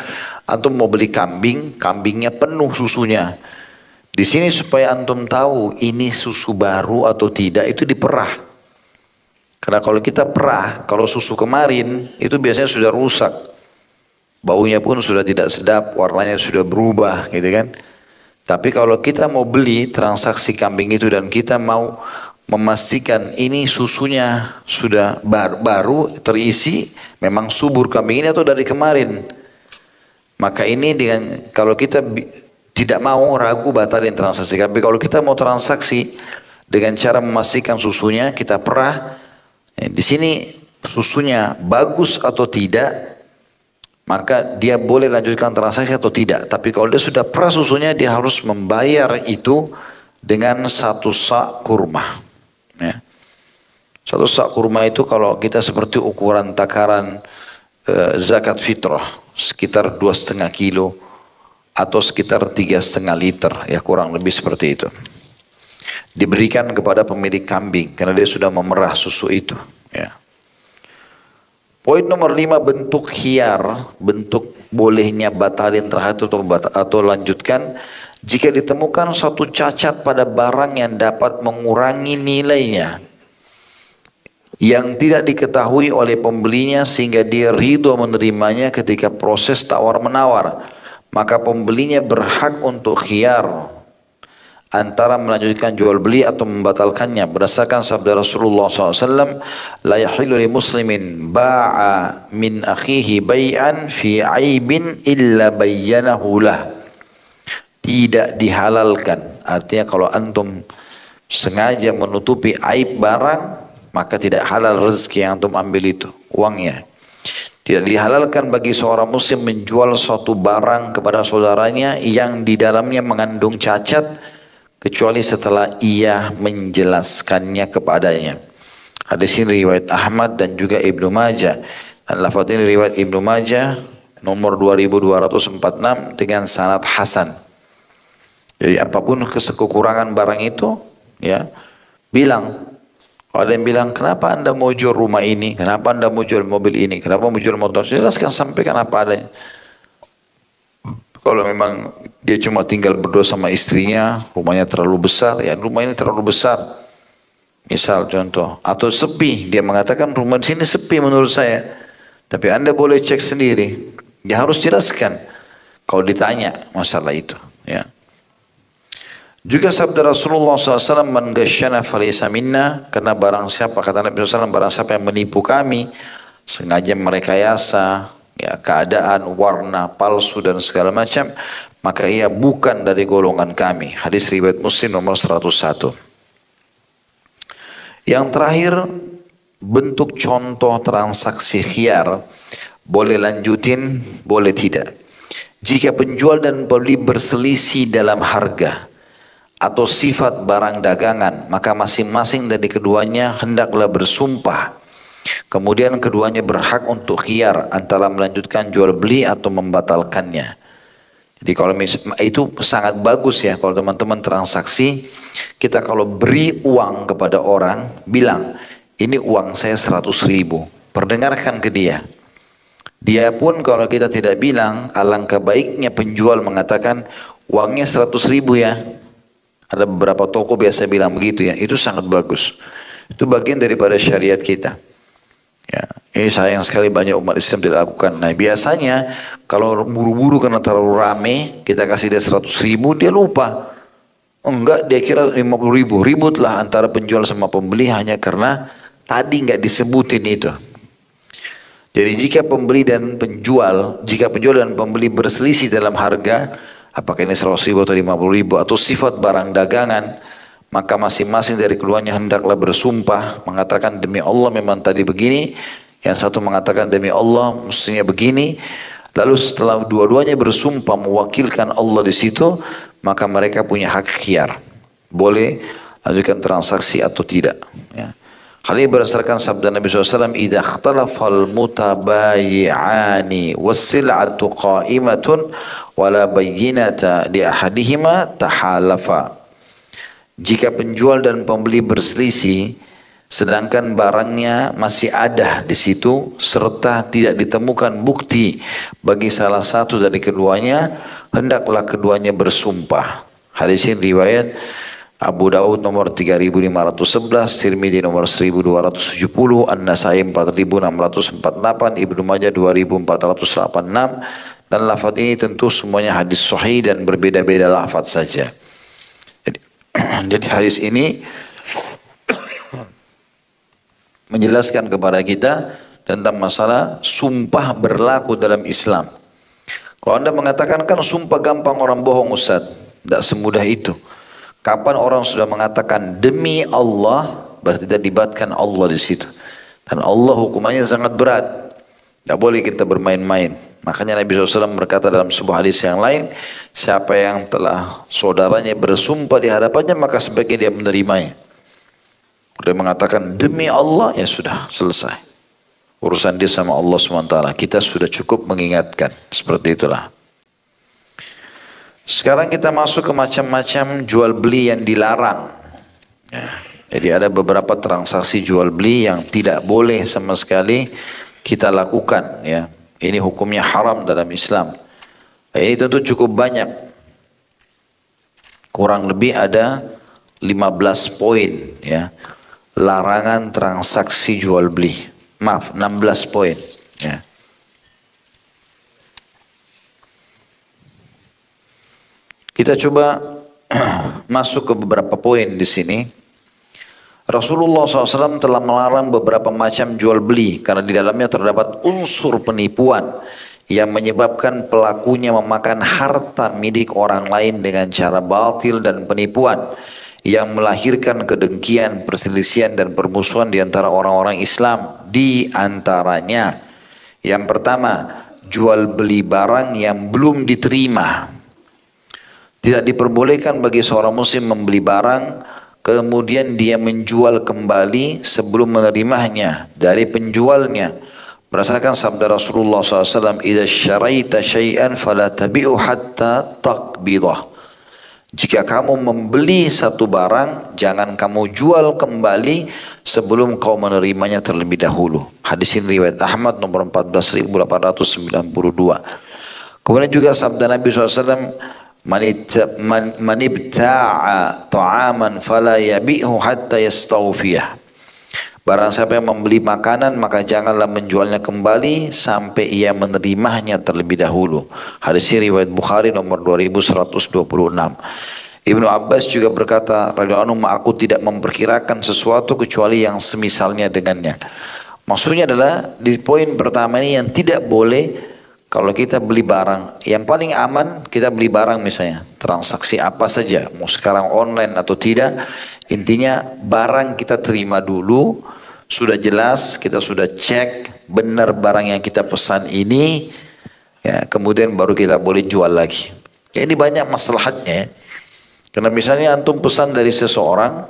antum mau beli kambing, kambingnya penuh susunya. Di sini supaya antum tahu ini susu baru atau tidak, itu diperah. Karena kalau kita perah, kalau susu kemarin itu biasanya sudah rusak. Baunya pun sudah tidak sedap, warnanya sudah berubah, gitu kan. Tapi kalau kita mau beli transaksi kambing itu dan kita mau memastikan ini susunya sudah baru terisi, memang subur kambing ini atau dari kemarin, maka ini dengan kalau kita tidak mau ragu batalin transaksi. Tapi kalau kita mau transaksi dengan cara memastikan susunya kita perah, di sini susunya bagus atau tidak, maka dia boleh lanjutkan transaksi atau tidak. Tapi kalau dia sudah perah susunya, dia harus membayar itu dengan satu sak kurma. Ya. Satu sak kurma itu kalau kita seperti ukuran takaran zakat fitrah, sekitar 2,5 kilo atau sekitar 3,5 liter, ya kurang lebih seperti itu. Diberikan kepada pemilik kambing karena dia sudah memerah susu itu. Ya. Poin nomor 5, bentuk khiyar, bentuk bolehnya batalin terhadap atau lanjutkan. Jika ditemukan suatu cacat pada barang yang dapat mengurangi nilainya, yang tidak diketahui oleh pembelinya sehingga dia ridho menerimanya ketika proses tawar-menawar, maka pembelinya berhak untuk khiyar antara melanjutkan jual beli atau membatalkannya. Berdasarkan sabda Rasulullah SAW, la yahillu li muslimin ba'a min akhihi bay'an fi aibin illa bayyanahu lah. Tidak dihalalkan, artinya kalau antum sengaja menutupi aib barang, maka tidak halal rezeki yang antum ambil itu, uangnya. Tidak dihalalkan bagi seorang muslim menjual suatu barang kepada saudaranya yang di dalamnya mengandung cacat, kecuali setelah ia menjelaskannya kepadanya. Hadis ini riwayat Ahmad dan juga Ibnu Majah. Dan lafaz ini riwayat Ibnu Majah nomor 2246 dengan sanad hasan. Jadi apapun kekurangan barang itu, ya, bilang. Kalau ada yang bilang, kenapa anda mau jual rumah ini? Kenapa anda mau jual mobil ini? Kenapa mau jual motor? Jelaskan, sampaikan apa adanya. Kalau memang dia cuma tinggal berdua sama istrinya, rumahnya terlalu besar, ya rumah ini terlalu besar. Misal contoh, atau sepi, dia mengatakan rumah di sini sepi menurut saya. Tapi anda boleh cek sendiri. Dia harus jelaskan kalau ditanya masalah itu, ya. Juga sabda Rasulullah SAW, man ghasyana falaysa minna, karena barang siapa, kata Nabi SAW, barang siapa yang menipu kami, sengaja merekayasa, ya, keadaan, warna palsu dan segala macam, maka ia bukan dari golongan kami. Hadis riwayat Muslim nomor 101. Yang terakhir, bentuk contoh transaksi khiyar, boleh lanjutin, boleh tidak. Jika penjual dan pembeli berselisih dalam harga atau sifat barang dagangan, maka masing-masing dari keduanya hendaklah bersumpah. Kemudian keduanya berhak untuk khiyar antara melanjutkan jual beli atau membatalkannya. Jadi kalau itu sangat bagus ya kalau teman-teman transaksi, kita kalau beri uang kepada orang, bilang ini uang saya 100.000, perdengarkan ke dia. Dia pun kalau kita tidak bilang, alangkah baiknya penjual mengatakan uangnya 100.000 ya. Ada beberapa toko biasa bilang begitu ya, itu sangat bagus. Itu bagian daripada syariat kita. Ya, ini sayang sekali banyak umat Islam tidak lakukan. Nah biasanya kalau buru-buru karena terlalu rame, kita kasih dia 100.000, dia lupa. Enggak, dia kira 50.000. Ributlah antara penjual sama pembeli hanya karena tadi nggak disebutin itu. Jadi jika penjual dan pembeli berselisih dalam harga, apakah ini 100.000 atau 50.000 atau sifat barang dagangan, maka masing-masing dari keduanya hendaklah bersumpah mengatakan demi Allah memang tadi begini, yang satu mengatakan demi Allah mestinya begini. Lalu setelah dua-duanya bersumpah mewakilkan Allah di situ, maka mereka punya hak khiyar, boleh lanjutkan transaksi atau tidak. Ya. Hal ini berdasarkan sabda Nabi SAW, "Idza ikhtalafal mutabayyi'ani was-sil'atu qa'imatun wa la bayyinata li ahadihima tahalafa." Jika penjual dan pembeli berselisih, sedangkan barangnya masih ada di situ, serta tidak ditemukan bukti bagi salah satu dari keduanya, hendaklah keduanya bersumpah. Hadis ini riwayat Abu Daud nomor 3511, Tirmidzi nomor 1270, An-Nasai 4648, Ibnu Majah 2486, dan lafaz ini tentu semuanya hadis sahih dan berbeda-beda lafaz saja. Jadi hadis ini menjelaskan kepada kita tentang masalah sumpah berlaku dalam Islam. Kalau Anda mengatakan kan sumpah gampang, orang bohong Ustaz, tidak semudah itu. Kapan orang sudah mengatakan demi Allah, berarti dia libatkan Allah di situ. Dan Allah hukumannya sangat berat. Tidak boleh kita bermain-main. Makanya Nabi SAW berkata dalam sebuah hadis yang lain, siapa yang telah saudaranya bersumpah di hadapannya, maka sebaiknya dia menerimanya. Dia mengatakan demi Allah, ya sudah selesai. Urusan dia sama Allah SWT. Kita sudah cukup mengingatkan. Seperti itulah. Sekarang kita masuk ke macam-macam jual beli yang dilarang. Ya. Jadi ada beberapa transaksi jual beli yang tidak boleh sama sekali kita lakukan. Ya. Ini hukumnya haram dalam Islam. Ini tentu cukup banyak. Kurang lebih ada 15 poin. Ya. Larangan transaksi jual beli. Maaf, 16 poin. Ya. Kita coba masuk ke beberapa poin di sini. Rasulullah SAW telah melarang beberapa macam jual beli karena di dalamnya terdapat unsur penipuan yang menyebabkan pelakunya memakan harta milik orang lain dengan cara batil dan penipuan yang melahirkan kedengkian, perselisihan dan permusuhan di antara orang-orang Islam. Di antaranya, yang pertama, jual beli barang yang belum diterima. Tidak diperbolehkan bagi seorang muslim membeli barang kemudian dia menjual kembali sebelum menerimanya dari penjualnya. Berdasarkan sabda Rasulullah SAW, "Idza syaraita syai'an fala tabi'u hatta taqbidah." Jika kamu membeli satu barang, jangan kamu jual kembali sebelum kau menerimanya terlebih dahulu. Hadis ini riwayat Ahmad nomor 14.892. Kemudian juga sabda Nabi SAW, Man ibta'a ta'aman fala yabi'hu hatta yastawfiyah. Barang siapa yang membeli makanan maka janganlah menjualnya kembali sampai ia menerimanya terlebih dahulu. Hadis riwayat Bukhari nomor 2126. Ibnu Abbas juga berkata, radhiyallahu anhu, aku tidak memperkirakan sesuatu kecuali yang semisalnya dengannya. Maksudnya adalah di poin pertama ini yang tidak boleh. Kalau kita beli barang, yang paling aman kita beli barang misalnya, transaksi apa saja, mau sekarang online atau tidak, intinya barang kita terima dulu, sudah jelas, kita sudah cek, benar barang yang kita pesan ini, ya, kemudian baru kita boleh jual lagi. Ya, ini banyak maslahatnya, karena misalnya antum pesan dari seseorang,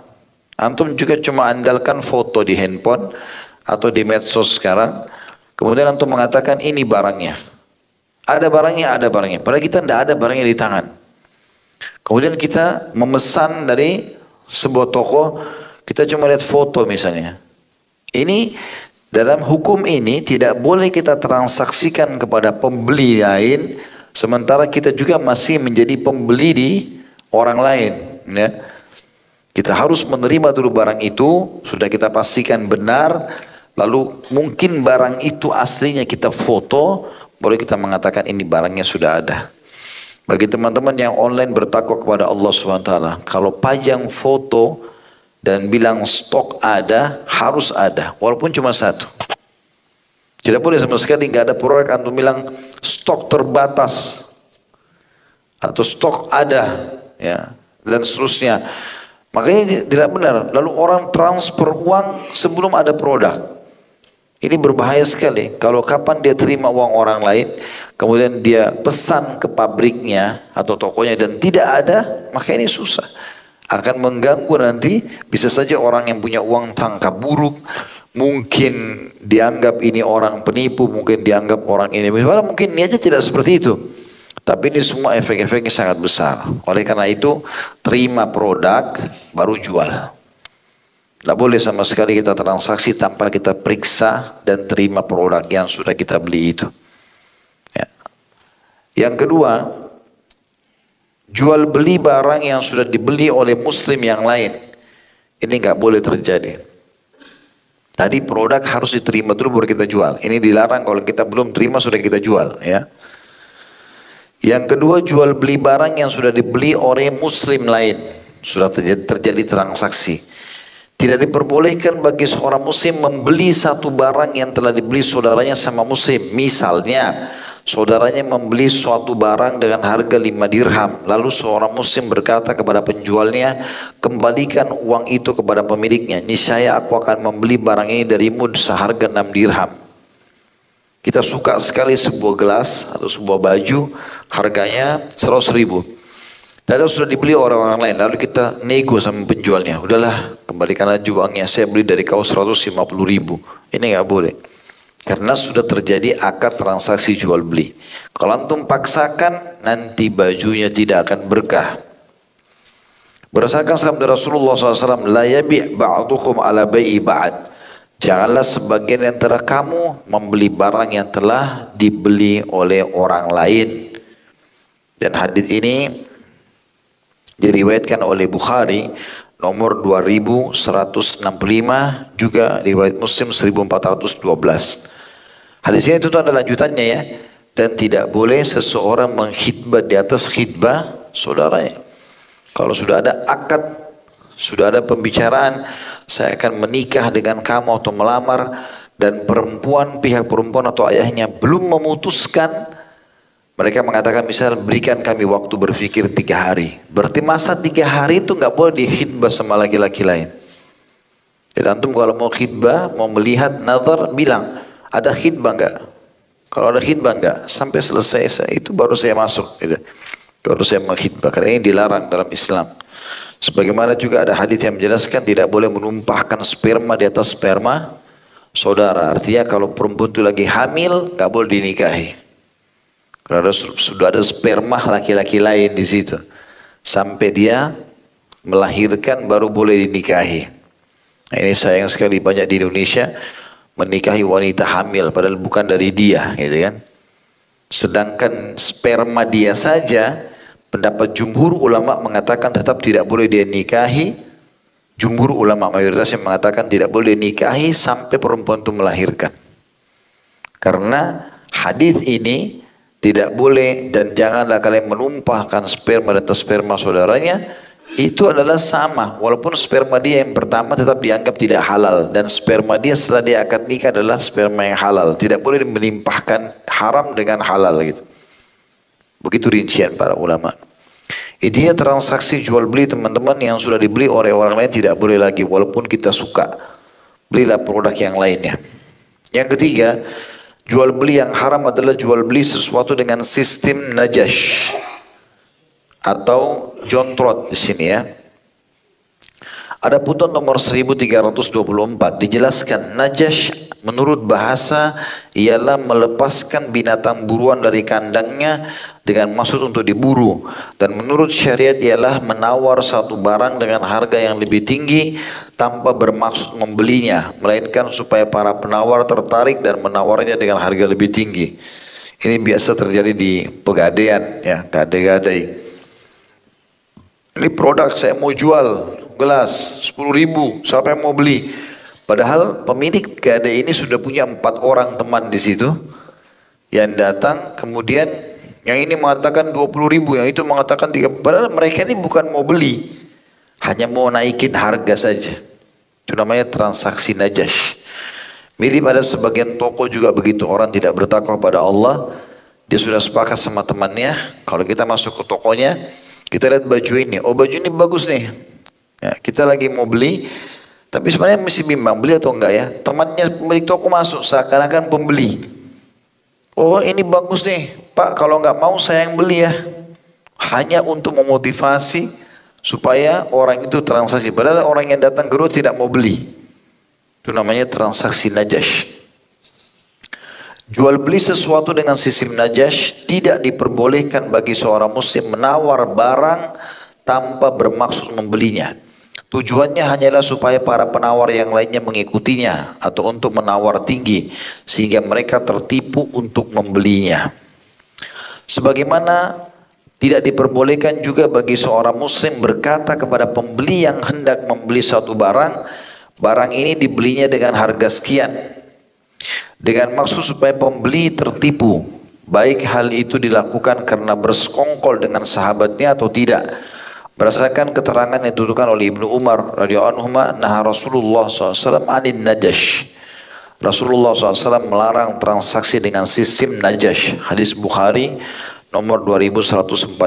antum juga cuma andalkan foto di handphone atau di medsos sekarang, kemudian antum mengatakan ini barangnya. Ada barangnya. Padahal kita tidak ada barangnya di tangan. Kemudian kita memesan dari sebuah toko, kita cuma lihat foto misalnya. Ini dalam hukum ini tidak boleh kita transaksikan kepada pembeli lain, sementara kita juga masih menjadi pembeli di orang lain. Ya. Kita harus menerima dulu barang itu, sudah kita pastikan benar, lalu mungkin barang itu aslinya kita foto, boleh kita mengatakan ini barangnya sudah ada. Bagi teman-teman yang online bertakwa kepada Allah SWT, kalau pajang foto dan bilang stok ada, harus ada, walaupun cuma satu. Tidak boleh sama sekali nggak ada produk antum bilang stok terbatas atau stok ada, ya, dan seterusnya. Makanya tidak benar. Lalu orang transfer uang sebelum ada produk. Ini berbahaya sekali. Kalau kapan dia terima uang orang lain, kemudian dia pesan ke pabriknya atau tokonya dan tidak ada, maka ini susah. Akan mengganggu nanti, bisa saja orang yang punya uang tangkap buruk, mungkin dianggap ini orang penipu, mungkin dianggap orang ini, mungkin niatnya tidak seperti itu. Tapi ini semua efek-efeknya sangat besar. Oleh karena itu, terima produk, baru jual. Tidak boleh sama sekali kita transaksi tanpa kita periksa dan terima produk yang sudah kita beli itu. Ya. Yang kedua, jual beli barang yang sudah dibeli oleh muslim yang lain. Ini nggak boleh terjadi. Tadi produk harus diterima dulu baru kita jual. Ini dilarang kalau kita belum terima sudah kita jual. Ya. Yang kedua, jual beli barang yang sudah dibeli oleh muslim lain. Sudah terjadi transaksi. Tidak diperbolehkan bagi seorang muslim membeli satu barang yang telah dibeli saudaranya sama muslim. Misalnya, saudaranya membeli suatu barang dengan harga 5 dirham. Lalu seorang muslim berkata kepada penjualnya, kembalikan uang itu kepada pemiliknya. Niscaya aku akan membeli barang ini darimu seharga 6 dirham. Kita suka sekali sebuah gelas atau sebuah baju, harganya 100.000. Tadi sudah dibeli orang-orang lain, lalu kita nego sama penjualnya. Udahlah, kembalikan aja uangnya, saya beli dari kau 150.000. Ini nggak boleh. Karena sudah terjadi akad transaksi jual beli. Kalau antum paksakan, nanti bajunya tidak akan berkah. Berdasarkan sabda Rasulullah SAW, la yabi' ba'dukum ala bai'i ba'd. Janganlah sebagian antara kamu membeli barang yang telah dibeli oleh orang lain. Dan hadis ini diriwayatkan oleh Bukhari nomor 2165, juga riwayat Muslim 1412. Hadis ini itu ada lanjutannya ya. Dan tidak boleh seseorang mengkhidbah di atas khidbah saudaranya. Kalau sudah ada akad, sudah ada pembicaraan, saya akan menikah dengan kamu atau melamar, dan pihak perempuan atau ayahnya belum memutuskan, mereka mengatakan misal berikan kami waktu berpikir 3 hari. Berarti masa 3 hari itu nggak boleh dikhidbah sama laki-laki lain. Jadi antum kalau mau khidbah, mau melihat nazar, bilang ada khidbah nggak? Kalau ada khidbah nggak? Sampai selesai itu baru saya masuk. Gitu. Baru saya mengkhidbah. Karena ini dilarang dalam Islam. Sebagaimana juga ada hadis yang menjelaskan tidak boleh menumpahkan sperma di atas sperma saudara. Artinya kalau perempuan itu lagi hamil, nggak boleh dinikahi. Karena sudah ada sperma laki-laki lain di situ. Sampai dia melahirkan baru boleh dinikahi. Nah, ini sayang sekali banyak di Indonesia menikahi wanita hamil padahal bukan dari dia, gitu kan. Sedangkan sperma dia saja, pendapat jumhur ulama mengatakan tetap tidak boleh dia nikahi. Jumhur ulama mayoritas yang mengatakan tidak boleh nikahi sampai perempuan itu melahirkan. Karena hadis ini tidak boleh dan janganlah kalian menumpahkan sperma di atas sperma saudaranya. Itu adalah sama, walaupun sperma dia yang pertama tetap dianggap tidak halal, dan sperma dia setelah dia akad nikah adalah sperma yang halal. Tidak boleh melimpahkan haram dengan halal gitu. Begitu rincian para ulama. Intinya transaksi jual beli teman-teman yang sudah dibeli oleh orang lain tidak boleh lagi, walaupun kita suka. Belilah produk yang lainnya. Yang ketiga, jual beli yang haram adalah jual beli sesuatu dengan sistem najash atau jontrot di sini ya. Ada putun nomor 1324 dijelaskan najash menurut bahasa ialah melepaskan binatang buruan dari kandangnya dengan maksud untuk diburu, dan menurut syariat ialah menawar satu barang dengan harga yang lebih tinggi tanpa bermaksud membelinya, melainkan supaya para penawar tertarik dan menawarnya dengan harga lebih tinggi. Ini biasa terjadi di pegadaian, ya, gadai-gadai. Ini produk saya mau jual, gelas 10.000, siapa yang mau beli? Padahal pemilik gadai ini sudah punya 4 orang teman di situ yang datang, kemudian yang ini mengatakan 20.000, yang itu mengatakan 30. Padahal mereka ini bukan mau beli, hanya mau naikin harga saja. Itu namanya transaksi najash. Mirip ada sebagian toko juga begitu, orang tidak bertakwa pada Allah, dia sudah sepakat sama temannya, kalau kita masuk ke tokonya, kita lihat baju ini, oh baju ini bagus nih. Ya, kita lagi mau beli, tapi sebenarnya mesti bimbang beli atau enggak ya. Temannya pemilik toko masuk seakan-akan pembeli. Oh ini bagus nih, Pak, kalau enggak mau saya yang beli ya. Hanya untuk memotivasi supaya orang itu transaksi. Padahal orang yang datang ke rumah tidak mau beli. Itu namanya transaksi najash. Jual beli sesuatu dengan sistem najash tidak diperbolehkan bagi seorang muslim menawar barang tanpa bermaksud membelinya. Tujuannya hanyalah supaya para penawar yang lainnya mengikutinya atau untuk menawar tinggi sehingga mereka tertipu untuk membelinya. Sebagaimana tidak diperbolehkan juga bagi seorang muslim berkata kepada pembeli yang hendak membeli suatu barang, barang ini dibelinya dengan harga sekian, dengan maksud supaya pembeli tertipu, baik hal itu dilakukan karena bersekongkol dengan sahabatnya atau tidak. Berdasarkan keterangan yang dituturkan oleh Ibnu Umar radhiyallahu anhu, nah Rasulullah SAW anin najash. Rasulullah SAW melarang transaksi dengan sistem najash. Hadis Bukhari nomor 2142,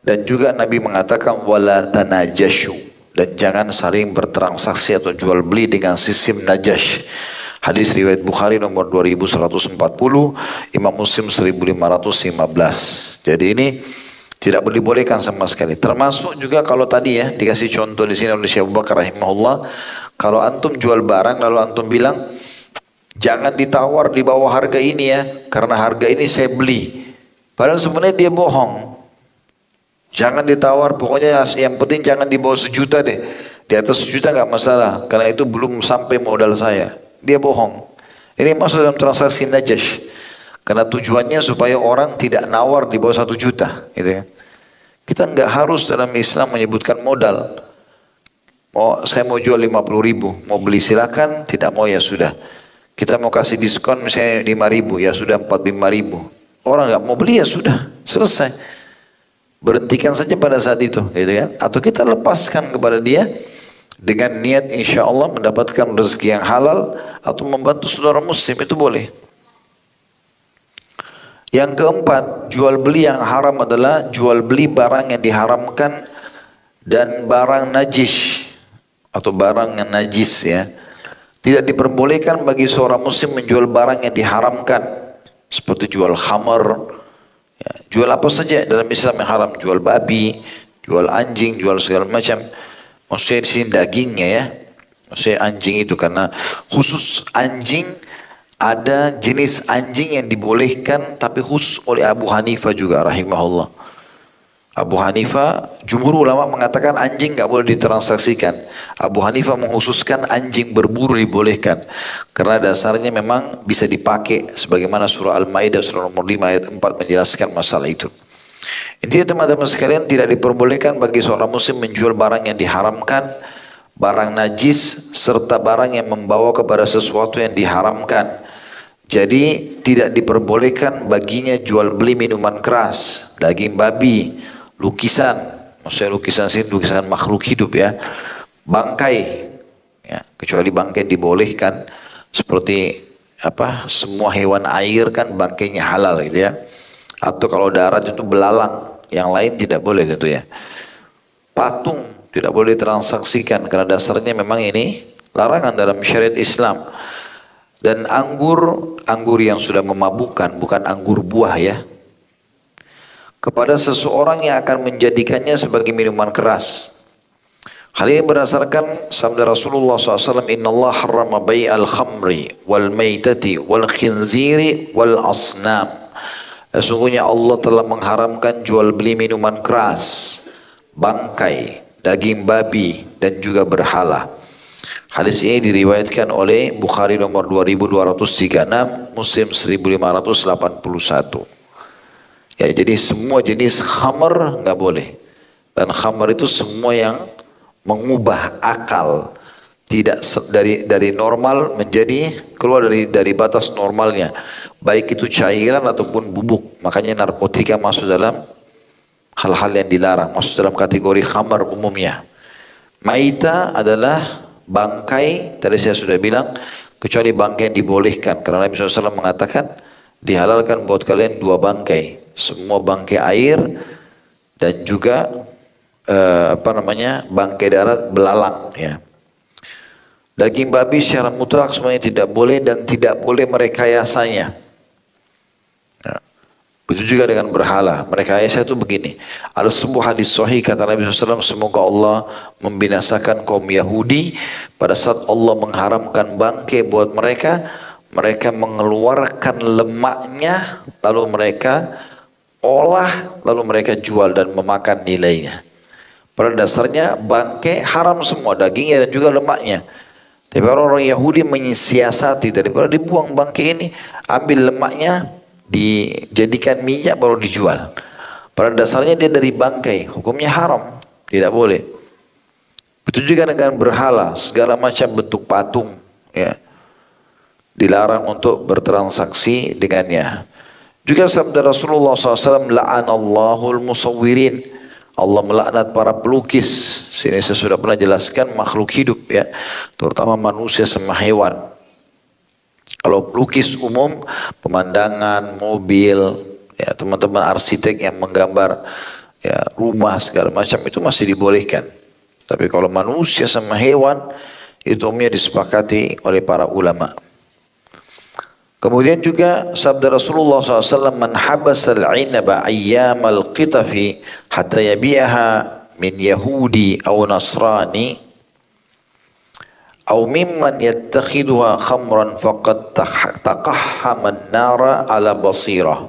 dan juga Nabi mengatakan wala tanajashu, dan jangan saling bertransaksi atau jual beli dengan sistem najash. Hadis riwayat Bukhari nomor 2140, Imam Muslim 1515. Jadi ini tidak dibolehkan sama sekali. Termasuk juga kalau tadi ya dikasih contoh di sini oleh Syekh Abu Bakar rahimahullah, kalau antum jual barang lalu antum bilang jangan ditawar di bawah harga ini ya, karena harga ini saya beli. Padahal sebenarnya dia bohong. Jangan ditawar, pokoknya yang penting jangan di bawah 1 juta deh. Di atas 1 juta nggak masalah, karena itu belum sampai modal saya. Dia bohong. Ini masuk dalam transaksi najash. Karena tujuannya supaya orang tidak nawar di bawah 1 juta, gitu ya. Kita nggak harus dalam Islam menyebutkan modal. Saya mau jual 50.000, mau beli silakan, tidak mau ya sudah. Kita mau kasih diskon misalnya 5.000, ya sudah 45.000. Orang nggak mau beli ya sudah, selesai. Berhentikan saja pada saat itu, gitu kan? Atau kita lepaskan kepada dia dengan niat insya Allah mendapatkan rezeki yang halal atau membantu saudara muslim, itu boleh. Yang keempat, jual beli yang haram adalah jual beli barang yang diharamkan dan barang najis atau barang yang najis ya. Tidak diperbolehkan bagi seorang muslim menjual barang yang diharamkan seperti jual khamar, ya, jual apa saja dalam Islam yang haram, jual babi, jual anjing, jual segala macam. Maksudnya di sini dagingnya ya. Maksudnya anjing itu karena khusus anjing. Ada jenis anjing yang dibolehkan tapi khusus oleh Abu Hanifah juga rahimahullah. Abu Hanifah, jumhur ulama mengatakan anjing nggak boleh ditransaksikan. Abu Hanifah mengkhususkan anjing berburu dibolehkan. Karena dasarnya memang bisa dipakai sebagaimana surah Al-Maidah surah nomor 5 ayat 4 menjelaskan masalah itu. Intinya teman-teman sekalian, tidak diperbolehkan bagi seorang muslim menjual barang yang diharamkan, barang najis, serta barang yang membawa kepada sesuatu yang diharamkan. Jadi tidak diperbolehkan baginya jual beli minuman keras, daging babi, lukisan, maksudnya lukisan sini lukisan makhluk hidup ya, bangkai, ya, kecuali bangkai dibolehkan, seperti apa semua hewan air kan bangkainya halal gitu ya, atau kalau darat itu belalang, yang lain tidak boleh gitu ya. Patung tidak boleh ditransaksikan karena dasarnya memang ini larangan dalam syariat Islam. Dan anggur yang sudah memabukkan, bukan anggur buah ya, kepada seseorang yang akan menjadikannya sebagai minuman keras, Hal ini berdasarkan sabda Rasulullah SAW, Inna Allah harrama bai'al khamri wal maitati wal khinziri wal asnam. Sesungguhnya Allah telah mengharamkan jual beli minuman keras, bangkai, daging babi, dan juga berhala. Hadis ini diriwayatkan oleh Bukhari nomor 2236, Muslim 1581. Ya, jadi semua jenis khamr nggak boleh. Dan khamr itu semua yang mengubah akal, tidak dari normal menjadi keluar dari batas normalnya, baik itu cairan ataupun bubuk. Makanya narkotika masuk dalam hal-hal yang dilarang, masuk dalam kategori khamr umumnya. Maita adalah bangkai, tadi saya sudah bilang, kecuali bangkai yang dibolehkan, karena Nabi SAW mengatakan dihalalkan buat kalian 2 bangkai, semua bangkai air dan juga bangkai darat belalang, ya. Daging babi secara mutlak semuanya tidak boleh dan tidak boleh merekayasanya. Ya. Begitu juga dengan berhala. Merekayasa itu begini. Ada sebuah hadis sahih kata Nabi SAW, semoga Allah membinasakan kaum Yahudi pada saat Allah mengharamkan bangkai buat mereka. Mereka mengeluarkan lemaknya, lalu mereka olah, lalu mereka jual dan memakan nilainya. Pada dasarnya bangkai haram semua, dagingnya dan juga lemaknya. Tapi orang-orang Yahudi menyiasati, daripada dibuang bangkai ini, ambil lemaknya, dijadikan minyak baru dijual. Pada dasarnya dia dari bangkai, hukumnya haram, tidak boleh. Begitu juga dengan berhala, segala macam bentuk patung, ya, dilarang untuk bertransaksi dengannya. Juga sabda Rasulullah SAW, la'anallahul musawwirin. Allah melaknat para pelukis. Sini saya sudah pernah jelaskan makhluk hidup, ya, terutama manusia sama hewan. Kalau pelukis umum, pemandangan, mobil, ya, teman-teman arsitek yang menggambar, ya, rumah segala macam itu masih dibolehkan. Tapi kalau manusia sama hewan itu umumnya disepakati oleh para ulama. Kemudian juga sabda Rasulullah SAW, man habasal inaba ayyamal qitafi hatta yabi'aha min yahudi aw nasrani aw mimman yattakhiduha khamran faqad taqahhama an-nara ala basirah.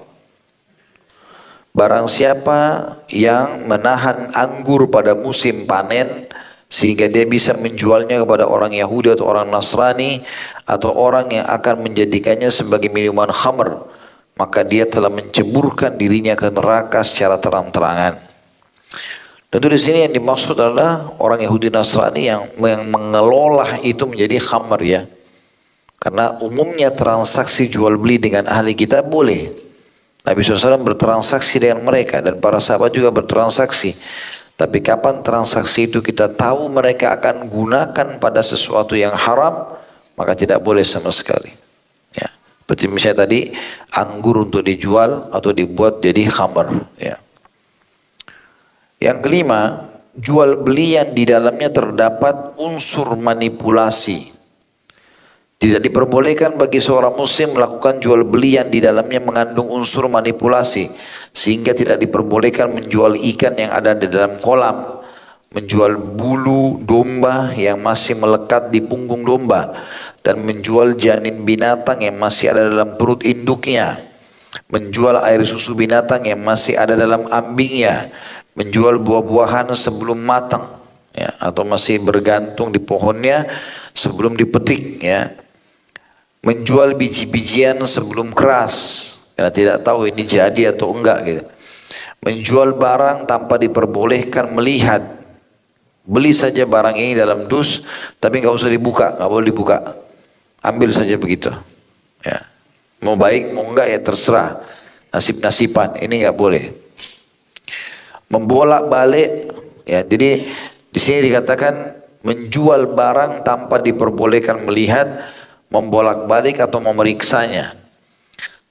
Barang siapa yang menahan anggur pada musim panen sehingga dia bisa menjualnya kepada orang Yahudi atau orang Nasrani atau orang yang akan menjadikannya sebagai minuman khamr, maka dia telah menceburkan dirinya ke neraka secara terang-terangan. Tentu di sini yang dimaksud adalah orang Yahudi Nasrani yang mengelola itu menjadi khamr, ya. Karena umumnya transaksi jual beli dengan ahli kitab boleh. Nabi SAW bertransaksi dengan mereka dan para sahabat juga bertransaksi. Tapi kapan transaksi itu kita tahu mereka akan gunakan pada sesuatu yang haram, maka tidak boleh sama sekali. Ya. Seperti misalnya tadi, anggur untuk dijual atau dibuat jadi khamr. Ya. Yang kelima, jual beli yang di dalamnya terdapat unsur manipulasi. Tidak diperbolehkan bagi seorang muslim melakukan jual beli yang di dalamnya mengandung unsur manipulasi. Sehingga tidak diperbolehkan menjual ikan yang ada di dalam kolam, menjual bulu domba yang masih melekat di punggung domba, dan menjual janin binatang yang masih ada dalam perut induknya, menjual air susu binatang yang masih ada dalam ambingnya, menjual buah-buahan sebelum matang, ya, atau masih bergantung di pohonnya sebelum dipetik, ya. Menjual biji-bijian sebelum keras karena tidak tahu ini jadi atau enggak, gitu. Menjual barang tanpa diperbolehkan melihat. Beli saja barang ini dalam dus tapi nggak usah dibuka, nggak boleh dibuka. Ambil saja begitu, ya. Mau baik mau enggak ya terserah, nasib-nasiban, ini nggak boleh. Membolak-balik, ya. Jadi di sini dikatakan menjual barang tanpa diperbolehkan melihat, membolak-balik atau memeriksanya.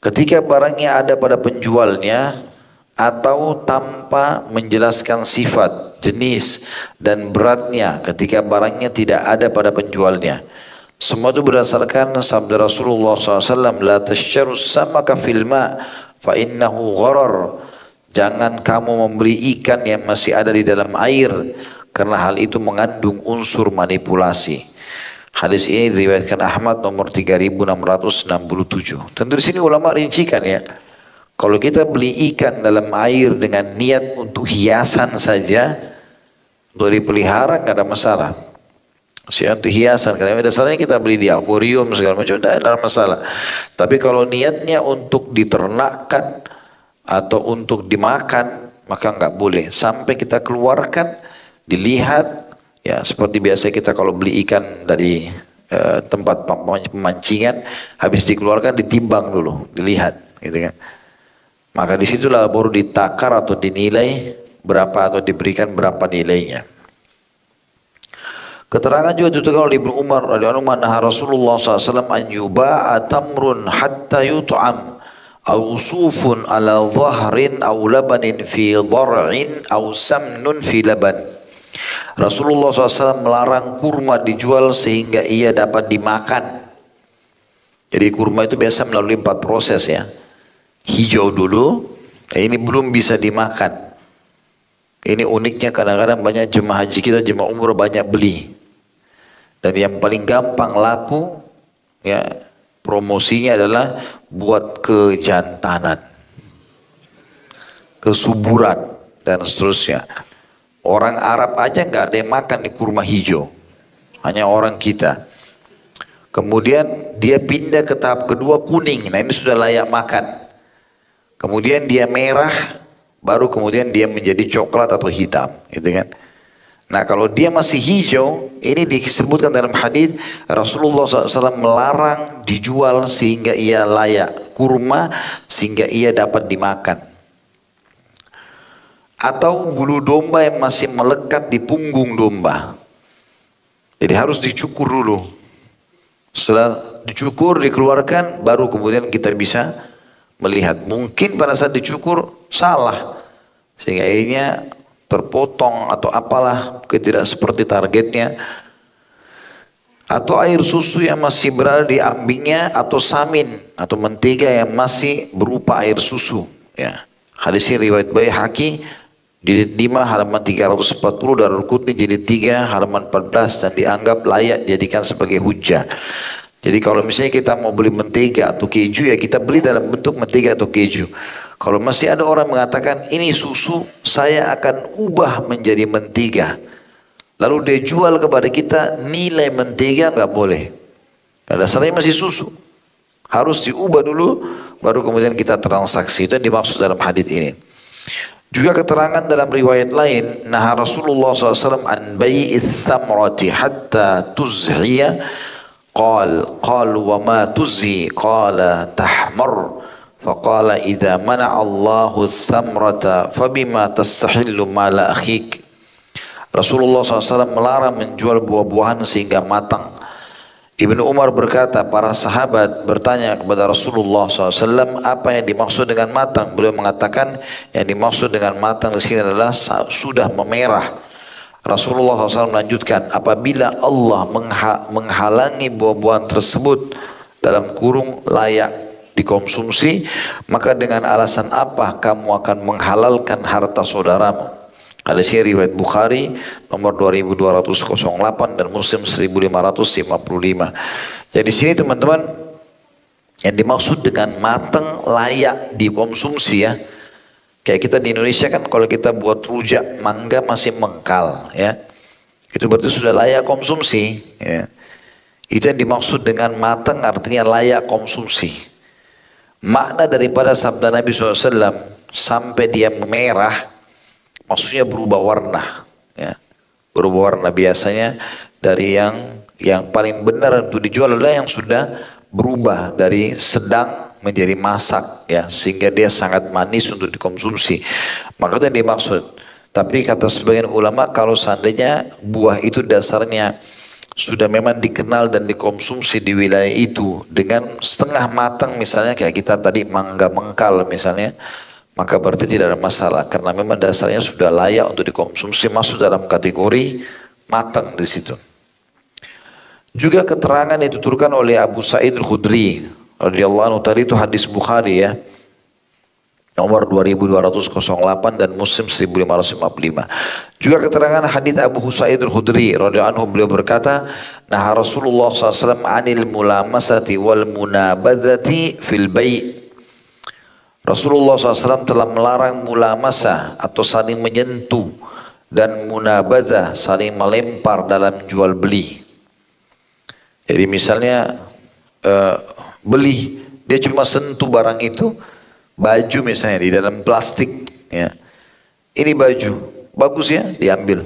Ketika barangnya ada pada penjualnya atau tanpa menjelaskan sifat, jenis, dan beratnya ketika barangnya tidak ada pada penjualnya. Semua itu berdasarkan sabda Rasulullah SAW, la tasyaru samaka fil ma fa innahu gharar. Jangan kamu membeli ikan yang masih ada di dalam air, karena hal itu mengandung unsur manipulasi. Hadis ini diriwayatkan Ahmad nomor 3667. Tentu di sini ulama rincikan ya. Kalau kita beli ikan dalam air dengan niat untuk hiasan saja, untuk dipelihara nggak ada masalah. Untuk hiasan, karena dasarnya kita beli di akuarium segala macam, tidak ada masalah. Tapi kalau niatnya untuk diternakkan atau untuk dimakan, maka nggak boleh. Sampai kita keluarkan, dilihat, ya seperti biasa kita kalau beli ikan dari tempat pemancingan, habis dikeluarkan ditimbang dulu, dilihat, gitu kan. Maka disitulah baru ditakar atau dinilai berapa atau diberikan berapa nilainya. Keterangan juga dituturkan oleh Ibnu Umar radhiyallahu anhu, nah Rasulullah SAW an yuba'a tamrun hatta yut'am aw sufun ala dhahrin aw labanin fi dhar'in aw samnun fi laban. Rasulullah SAW melarang kurma dijual sehingga ia dapat dimakan. Jadi kurma itu biasa melalui 4 proses ya. Hijau dulu, ini belum bisa dimakan. Ini uniknya, kadang-kadang banyak jemaah haji kita, jemaah umroh banyak beli. Dan yang paling gampang laku, ya promosinya adalah buat kejantanan, kesuburan, dan seterusnya. Orang Arab aja nggak ada yang makan di kurma hijau, hanya orang kita. Kemudian dia pindah ke tahap kedua, kuning. Nah ini sudah layak makan. Kemudian dia merah, baru kemudian dia menjadi coklat atau hitam, gitu kan? Nah kalau dia masih hijau, ini disebutkan dalam hadis Rasulullah SAW melarang dijual sehingga ia layak kurma, sehingga ia dapat dimakan. Atau bulu domba yang masih melekat di punggung domba. Jadi harus dicukur dulu. Setelah dicukur, dikeluarkan, baru kemudian kita bisa melihat. Mungkin pada saat dicukur salah, sehingga akhirnya terpotong atau apalah, tidak seperti targetnya. Atau air susu yang masih berada di ambingnya, atau samin atau mentega yang masih berupa air susu. Ya. Hadis ini riwayat Baihaqi jilid 5 halaman 340, Darul Qutni jilid 3 halaman 14, dan dianggap layak dijadikan sebagai hujjah. Jadi kalau misalnya kita mau beli mentega atau keju, ya kita beli dalam bentuk mentega atau keju. Kalau masih ada orang mengatakan ini susu, saya akan ubah menjadi mentega, lalu dia jual kepada kita nilai mentega, nggak boleh. Karena dasarnya masih susu, harus diubah dulu, baru kemudian kita transaksi. Itu yang dimaksud dalam hadis ini. Juga keterangan dalam riwayat lain, nah Rasulullah SAW an bai'ith thamrati hatta tuzhiya, qalu wa ma tuzhi, qala tahmar. Faqala idza mana'a Allahu thamrata fabima tastahillu mala akhik. Rasulullah SAW melarang menjual buah-buahan sehingga matang. Ibnu Umar berkata, para sahabat bertanya kepada Rasulullah SAW, apa yang dimaksud dengan matang? Beliau mengatakan, yang dimaksud dengan matang di sini adalah sudah memerah. Rasulullah SAW melanjutkan, apabila Allah menghalangi buah-buahan tersebut dalam kurung layak dikonsumsi, maka dengan alasan apa kamu akan menghalalkan harta saudaramu? Hadis ini riwayat Bukhari nomor 2208 dan Muslim 1555. Jadi sini teman-teman, yang dimaksud dengan matang layak dikonsumsi ya. Kayak kita di Indonesia kan kalau kita buat rujak mangga masih mengkal ya, itu berarti sudah layak konsumsi ya. Itu yang dimaksud dengan matang, artinya layak konsumsi. Makna daripada sabda Nabi SAW sampai dia merah, maksudnya berubah warna ya. Berubah warna biasanya dari yang paling benar untuk dijual adalah yang sudah berubah dari sedang menjadi masak ya, sehingga dia sangat manis untuk dikonsumsi. Maka itu yang dimaksud. Tapi kata sebagian ulama, kalau seandainya buah itu dasarnya sudah memang dikenal dan dikonsumsi di wilayah itu dengan setengah matang, misalnya kayak kita tadi mangga mengkal misalnya, maka berarti tidak ada masalah karena memang dasarnya sudah layak untuk dikonsumsi, masuk dalam kategori matang di situ. Juga keterangan yang dituturkan oleh Abu Sa'id Al-Khudri radhiyallahu anhu, tadi itu hadis Bukhari ya. nomor 2208 dan Muslim 1555. Juga keterangan hadits Abu Sa'id Al-Khudri radhiyallahu anhu, beliau berkata, nah Rasulullah SAW anil mulamasati wal munabadzati fil bai'. Rasulullah SAW telah melarang mulamasah atau saling menyentuh dan munabadzah saling melempar dalam jual beli. Jadi misalnya beli, dia cuma sentuh barang itu, baju misalnya di dalam plastik, ya. Ini baju bagus ya, diambil.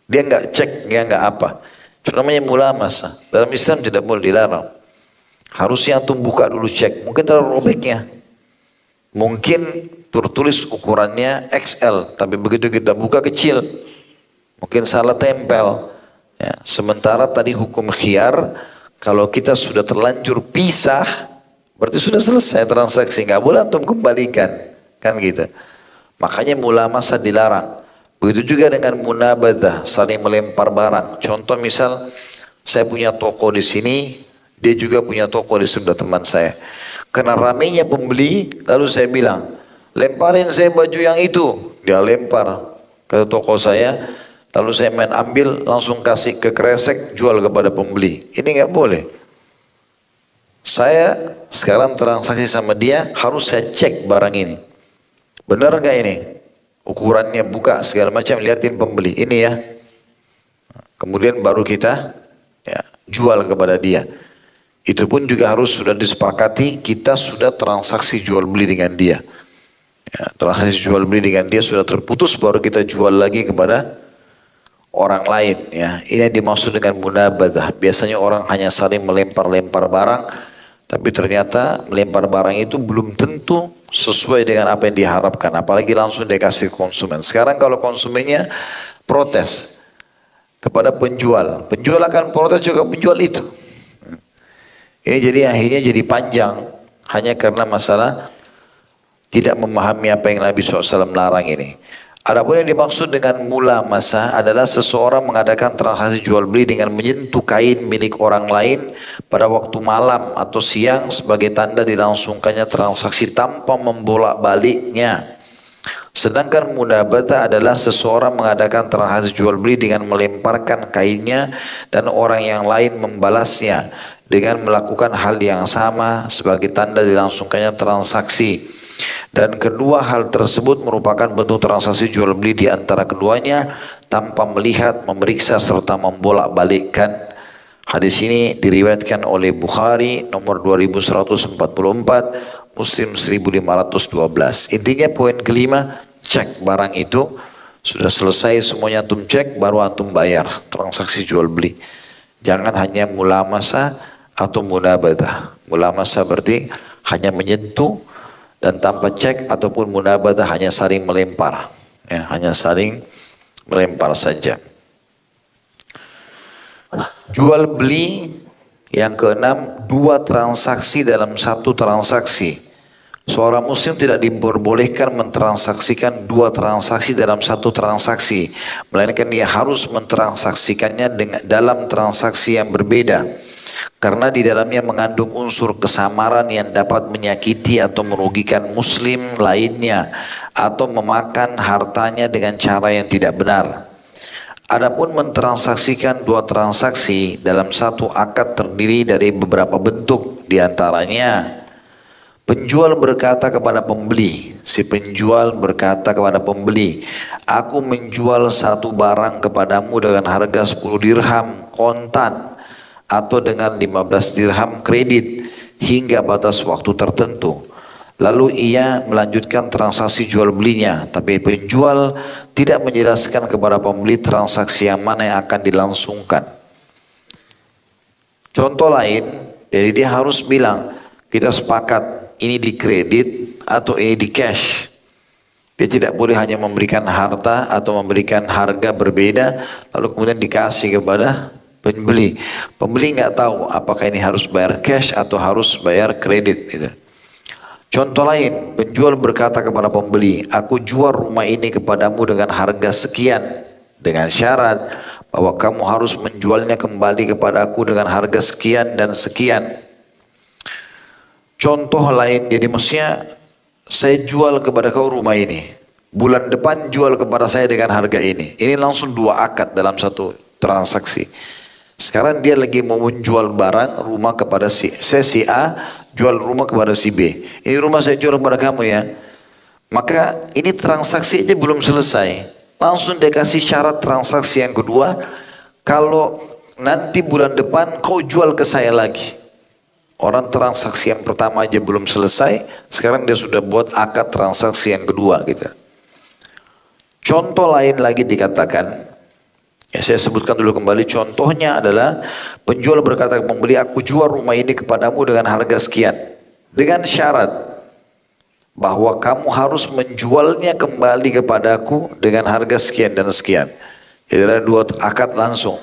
Dia nggak cek, dia nggak apa. Itu namanya mulamasah. Dalam Islam tidak boleh, dilarang. Harusnya antum buka dulu, cek. Mungkin terlalu robeknya. Mungkin tertulis ukurannya XL, tapi begitu kita buka kecil. Mungkin salah tempel. Ya. Sementara tadi hukum khiyar, kalau kita sudah terlanjur pisah, berarti sudah selesai transaksi, nggak boleh antum kembalikan, kan gitu. Makanya mulamasah dilarang. Begitu juga dengan munabadzah, saling melempar barang. Contoh misal, saya punya toko di sini, dia juga punya toko di sebelah teman saya. Karena ramainya pembeli, lalu saya bilang, lemparin saya baju yang itu. Dia lempar ke toko saya, lalu saya main ambil, langsung kasih ke kresek, jual kepada pembeli. Ini nggak boleh. Saya sekarang transaksi sama dia, harus saya cek barang ini. Benar nggak ini? Ukurannya, buka segala macam, liatin pembeli. Ini ya. Kemudian baru kita ya, jual kepada dia. Itu pun juga harus sudah disepakati, kita sudah transaksi jual beli dengan dia. Ya, transaksi jual beli dengan dia sudah terputus, baru kita jual lagi kepada orang lain. Ya, ini yang dimaksud dengan munabadzah. Biasanya orang hanya saling melempar-lempar barang, tapi ternyata melempar barang itu belum tentu sesuai dengan apa yang diharapkan. Apalagi langsung dikasih konsumen. Sekarang kalau konsumennya protes kepada penjual, penjual akan protes juga penjual itu. Ini jadi akhirnya jadi panjang hanya karena masalah tidak memahami apa yang Nabi SAW larang ini. Adapun yang dimaksud dengan mulamasah adalah seseorang mengadakan transaksi jual beli dengan menyentuh kain milik orang lain pada waktu malam atau siang sebagai tanda dilangsungkannya transaksi tanpa membolak-baliknya. Sedangkan munabadzah adalah seseorang mengadakan transaksi jual beli dengan melemparkan kainnya dan orang yang lain membalasnya dengan melakukan hal yang sama sebagai tanda dilangsungkannya transaksi. Dan kedua hal tersebut merupakan bentuk transaksi jual beli di antara keduanya tanpa melihat, memeriksa serta membolak-balikkan. Hadis ini diriwayatkan oleh Bukhari nomor 2144, Muslim 1512. Intinya poin kelima, cek barang itu sudah selesai semuanya, antum cek baru antum bayar transaksi jual beli. Jangan hanya mulamasah atau munabadzah. Mulamasah berarti hanya menyentuh dan tanpa cek, ataupun munabadzah hanya saling melempar, ya, hanya saling melempar saja. Jual beli yang keenam, dua transaksi dalam satu transaksi. Seorang muslim tidak diperbolehkan mentransaksikan dua transaksi dalam satu transaksi, melainkan dia harus mentransaksikannya dalam transaksi yang berbeda. Karena di dalamnya mengandung unsur kesamaran yang dapat menyakiti atau merugikan muslim lainnya atau memakan hartanya dengan cara yang tidak benar. Adapun mentransaksikan dua transaksi dalam satu akad terdiri dari beberapa bentuk, diantaranya penjual berkata kepada pembeli, si penjual berkata kepada pembeli, aku menjual satu barang kepadamu dengan harga 10 dirham kontan atau dengan 15 dirham kredit hingga batas waktu tertentu. Lalu ia melanjutkan transaksi jual belinya, tapi penjual tidak menjelaskan kepada pembeli transaksi yang mana yang akan dilangsungkan. Contoh lain, jadi dia harus bilang, kita sepakat ini di kredit atau ini di cash. Dia tidak boleh hanya memberikan harta atau memberikan harga berbeda lalu kemudian dikasih kepada pembeli. Pembeli nggak tahu apakah ini harus bayar cash atau harus bayar kredit. Gitu. Contoh lain, penjual berkata kepada pembeli, aku jual rumah ini kepadamu dengan harga sekian, dengan syarat bahwa kamu harus menjualnya kembali kepada aku dengan harga sekian dan sekian. Contoh lain, jadi maksudnya saya jual kepada kau rumah ini. Bulan depan jual kepada saya dengan harga ini. Ini langsung dua akad dalam satu transaksi. Sekarang dia lagi mau menjual barang rumah kepada saya si A, jual rumah kepada si B. Ini rumah saya jual kepada kamu ya. Maka ini transaksi aja belum selesai. Langsung dia kasih syarat transaksi yang kedua. Kalau nanti bulan depan kau jual ke saya lagi. Orang transaksi yang pertama aja belum selesai, sekarang dia sudah buat akad transaksi yang kedua gitu. Contoh lain lagi dikatakan, ya saya sebutkan dulu kembali, contohnya adalah penjual berkata ke pembeli, aku jual rumah ini kepadamu dengan harga sekian. Dengan syarat bahwa kamu harus menjualnya kembali kepadaku dengan harga sekian dan sekian. Jadi ada dua akad langsung.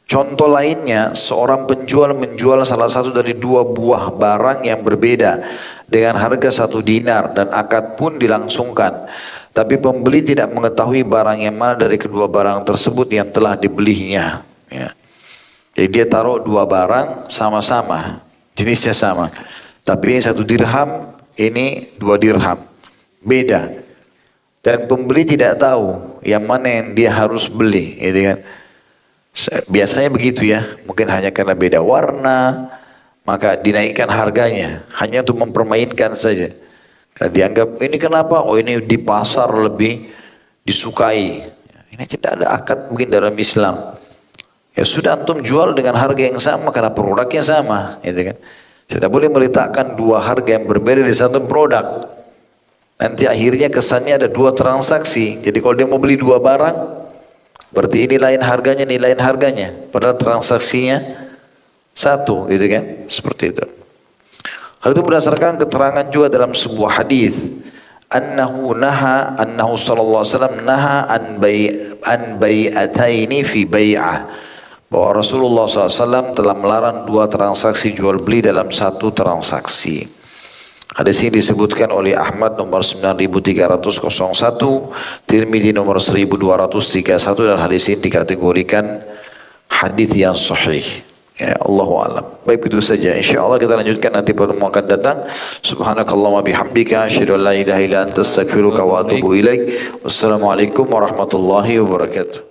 Contoh lainnya, seorang penjual menjual salah satu dari dua buah barang yang berbeda dengan harga 1 dinar dan akad pun dilangsungkan. Tapi pembeli tidak mengetahui barang yang mana dari kedua barang tersebut yang telah dibelinya. Ya. Jadi dia taruh dua barang sama-sama, jenisnya sama. Tapi ini 1 dirham, ini 2 dirham. Beda. Dan pembeli tidak tahu yang mana yang dia harus beli. Gitu kan. Biasanya begitu ya, mungkin hanya karena beda warna, maka dinaikkan harganya, hanya untuk mempermainkan saja. Karena dianggap, ini kenapa? Oh ini di pasar lebih disukai. Ini tidak ada akad mungkin dalam Islam. Ya sudah antum jual dengan harga yang sama, karena produknya sama. Gitu kan. Tidak boleh meletakkan dua harga yang berbeda di satu produk. Nanti akhirnya kesannya ada dua transaksi. Jadi kalau dia mau beli dua barang, berarti ini lain harganya, padahal transaksinya satu, gitu kan? Seperti itu. Hal itu berdasarkan keterangan juga dalam sebuah hadis, annahu sallallahu alaihi wasallam naha an bai'ataini fi bai'ah, bahwa Rasulullah SAW telah melarang dua transaksi jual beli dalam satu transaksi. Hadis ini disebutkan oleh Ahmad nomor 9301, Tirmidzi nomor 1231, dan hadis ini dikategorikan hadis yang sahih. Ya, Allahu a'lam. Baik, itu saja. Insyaallah kita lanjutkan nanti pertemuan akan datang. Subhanakallahumma bihamdika asyhadu an la ilaha illa anta astaghfiruka wa atubu ilaik. Wassalamualaikum warahmatullahi wabarakatuh.